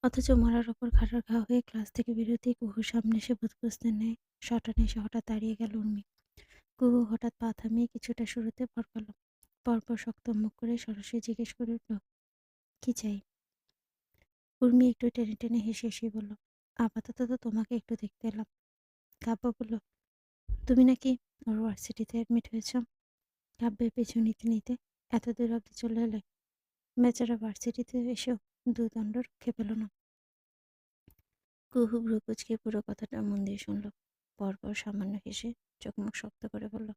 অথচ মরার ওপর খাটার ঘা হয়ে ক্লাস থেকে বেরোতেই কুহুর সামনে এসে ভূতগ্রস্তের ন্যায় শটান এসে হঠাৎ দাঁড়িয়ে গেল উর্মি। কুহু হঠাৎ পা থামিয়ে কিছুটা শুরুতে ভরকাল। পরপর শক্ত মুখ করে সরাসরি জিজ্ঞেস করে উঠল, কি চাই? উর্মি একটু টেনে টেনে হেসে হেসে বলল, আপাতত তো তোমাকে একটু দেখতে এলাম। কাব্য বলল, তুমি নাকি ওর ভার্সিটিতে অ্যাডমিট হয়েছ? কাব্যের পিছু নিতে নিতে এত দূর অব্দি চলে এলে, বেচারা ভার্সিটিতে এসেও দুদণ্ড রক্ষে পেল না। কুহু ভ্রু কুচকে পুরো কথাটা মন দিয়ে শুনল। পরপর সামান্য হেসে চোখ মুখ শক্ত করে বলল,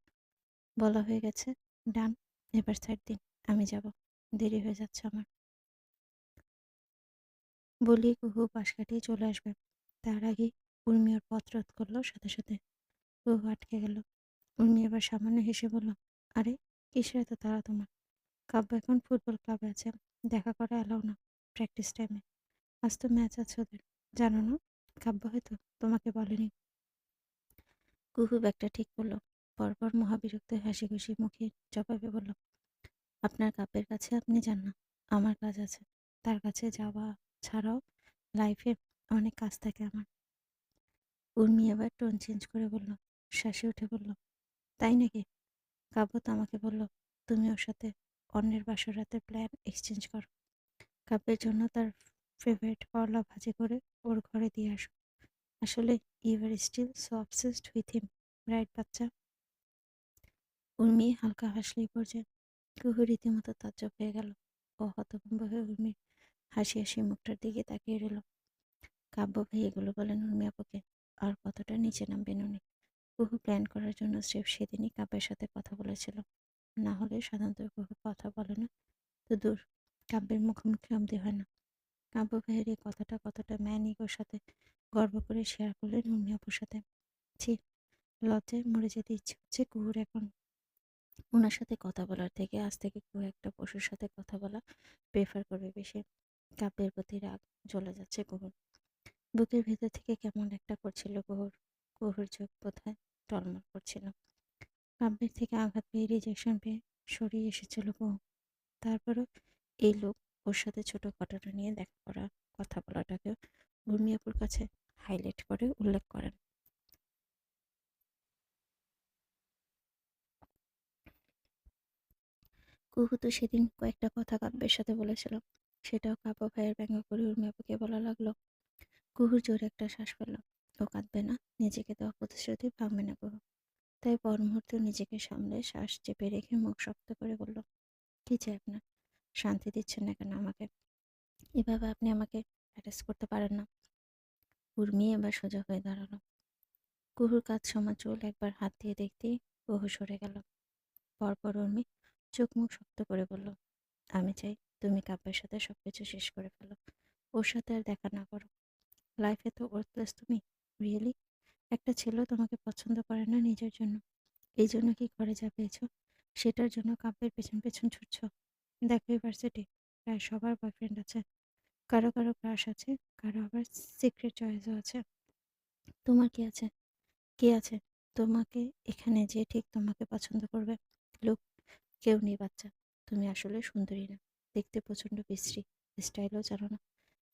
বলা হয়ে গেছে, ডান। এবার ছাড় দিন, আমি যাব, দেরি হয়ে যাচ্ছে আমার। বলি কুহু পাশ কাটিয়ে চলে আসবে, তার আগে উর্মি ওর পথ রোধ করলো সাথে সাথে। কুহু আটকে গেল। উর্মি এবার সামান্য হেসে বলল, আরে কিসের এত তাড়া তোমার? কাব্য এখন ফুটবল ক্লাবে আছে, দেখা করা এলাও না প্র্যাকটিস টাইমে। আজ তো ম্যাচ আছে ওদের, জানো না? কাব্য হয়তো তোমাকে বলেনি। কুহু ব্যাগটা ঠিক করলো। পরপর মহাবিরক্ত হাসি খুশি মুখে জবাবে বলল, আপনার কাব্যের কাছে আপনি যান না, আমার কাজ আছে। তার কাছে যাওয়া ছাড়াও লাইফে অনেক কাজ থাকে আমার। উর্মি আবার টোন চেঞ্জ করে বলল, শ্বাসে উঠে বলল, তাই নাকি? কাব্য তো আমাকে বলল তুমি ওর সাথে অন্যের বাসর রাতের প্ল্যান এক্সচেঞ্জ করো। কাব্যের জন্য তার ফেভারিট করলা ভাজি করে ওর ঘরে দিয়ে আসো। আসলে you are still so obsessed with him, right বাচ্চা? উর্মি হালকা হাসলেই পড়ছে। কুহু রীতিমতো তাজ্জব হয়ে গেল। ও হতভম্ব হয়ে উর্মির হাসি হাসি মুখটার দিকে তাকিয়ে রইল। কাব্য ভাই এগুলো বলেন উর্মি আপুকে, আর কতটা নিচে নামবেন উনি? কুহু প্ল্যান করার জন্য স্রেফ সেদিনই কাব্যের সাথে কথা বলেছিল, না হলে সাধারণত কুহু কথা বলে না। তো দূর, কাব্যের মুখোমুখি অব্দি হয় না। কাব্য ভাইয়ের এই কথাটা কতটা ম্যান ইগোর সাথে গর্ব করে শেয়ার করলেন উর্মি আপুর সাথে। ছি, লজ্জায় মরে যেতে ইচ্ছে হচ্ছে কুহুর এখন। ওনার সাথে কথা বলার থেকে আজ থেকে কেউ একটা পশুর সাথে কথা বলা প্রেফার করবে বেশি। কাব্যের প্রতি রাগ জ্বলে যাচ্ছে কুহুর। বুকের ভেতর থেকে কেমন একটা করছিল কুহুর। কুহুর চোখ বোধহয় টলমল করছিল। কাব্যের থেকে আঘাত পেয়ে, রিজেকশন পেয়ে সরিয়ে এসেছিল কুহু। তারপরও এই লোক ওর সাথে ছোট ঘটনা নিয়ে দেখা করা, কথা বলাটাকেও উর্মিয়াপুর কাছে হাইলাইট করে উল্লেখ করেন। কুহু তো সেদিন কয়েকটা কথা কাব্যের সাথে বলেছিল, সেটাও কাব্য ভাইয়ের ব্যঙ্গ করে উর্মিয়াপুকে বলা লাগলো। কুহুর জোরে একটা শ্বাস পেল। ও কাঁদবে না, নিজেকে দেওয়া প্রতিশ্রুতি ভাঙবে না কুহু। তাই পর মুহূর্তে নিজেকে সামলে শ্বাস চেপে রেখে মুখ শক্ত করে বলল, কি চাই আপনার? শান্তি দিচ্ছেন না কেন আমাকে? এভাবে আপনি আমাকে অ্যারেস্ট করতে পারেন না। উর্মি এবার সোজা হয়ে দাঁড়ালো। কুহুর কাজ সমান চুল একবার হাত দিয়ে দেখতেই কুহু সরে গেল। পরপর উর্মি চোখ মুখ শক্ত করে বলল, আমি চাই তুমি কাব্যের সাথে সবকিছু শেষ করে ফেলো, ওর সাথে আর দেখা না করো। লাইফে তো ওয়ার্থলেস তুমি, রিয়েলি? একটা ছেলেও তোমাকে পছন্দ করে না নিজের জন্য, এই জন্য কি ঘরে যা পেয়েছো সেটার জন্য কাব্যের পেছন পেছন ছুটছ? দেখো ইউনিভার্সিটি প্রায় সবার বয়ফ্রেন্ড আছে, কারো কারো ক্রাশ আছে, কারো আবার সিক্রেট চয়েসও আছে। তোমার কি আছে? কে আছে তোমাকে এখানে যে ঠিক তোমাকে পছন্দ করবে? লোক কেউ নেই বাচ্চা। তুমি আসলে সুন্দরী না, দেখতে প্রচন্ড বিশ্রী, স্টাইলও জানো না,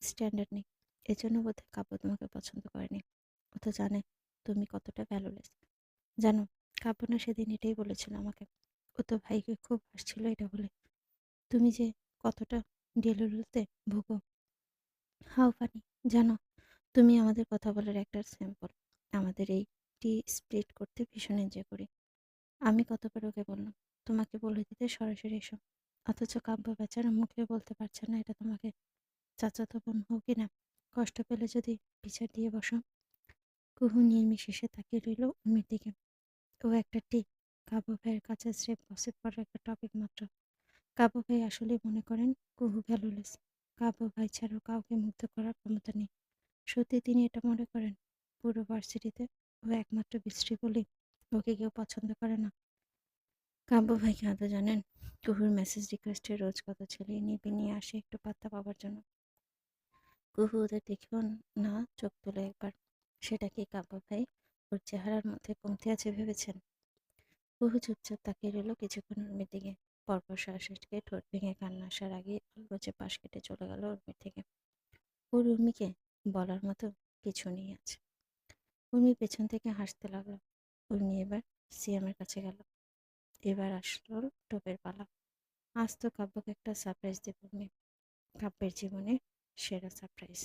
স্ট্যান্ডার্ড নেই। এজন্য বোধহয় কাব্য তোমাকে পছন্দ করেনি। ও তো জানে তুমি কতটা ভ্যালুলেস। জানো, কাব্য না সেদিন এটাই বলেছিল আমাকে। ও তো ভাইকে খুব হাসছিল এটা বলে, তুমি যে কতটা ডেলুলুতে ভোগো। How funny. জানো, তুমি আমাদের কথা বলার একটা স্যাম্পল। আমাদের এই টি স্প্লিট করতে ভীষণ এনজয় করি। আমি কতবার ওকে বললাম তোমাকে বলে দিতে সরাসরি এসো, অথচ কাব্য বেচারা মুখে বলতে পারছে না এটা তোমাকে। চাচাতো বোন হোক কিনা, কষ্ট পেলে যদি বিচার দিয়ে বসো। কুহু নির্বিশেষে তাকিয়ে রইল উর্মির দিকে। ও একটা টিক, কাব্য ভাইয়ের কাছে স্রেফ গসিপ করার একটা টপিক মাত্র। কাব্য ভাই আসলে মনে করেন কুহু ভ্যালুলেস। কাব্য ভাই ছাড়াও কাউকে মুগ্ধ করার ক্ষমতা নেই। সত্যি তিনি এটা মনে করেন? পুরো ভার্সিটিতে ও একমাত্র বিশ্রী বলেই ওকে কেউ পছন্দ করে না। কাব্য ভাই কি আদৌ জানেন কুহুর মেসেজ রিকোয়েস্টে রোজ কত ছেলে নিবি নিয়ে আসে একটু পাত্তা পাওয়ার জন্য? কুহু ওদের দেখেও না চোখ তুলে একবার। সেটা কি কাব্য ভাই ওর চেহারার মধ্যে কমতি আছে ভেবেছেন? বহু চুপচাপ তাকিয়ে রইল কিছুক্ষণ উর্মির দিকে। পরপর শ্বাস আটকে ঠোঁট ভেঙে কান্না আসার আগে আলগোছে পাশ কেটে চলে গেল উর্মির থেকে। ওর উর্মিকে বলার মতো কিছু নেই আজ। উর্মি পেছন থেকে হাসতে লাগলো। উর্মি এবার সিয়ামের কাছে গেল। এবার আসলো টোপের পালা। আজ তো কাব্যকে একটা সারপ্রাইজ দেব উর্মি। কাব্যের জীবনে সেরা সারপ্রাইজ।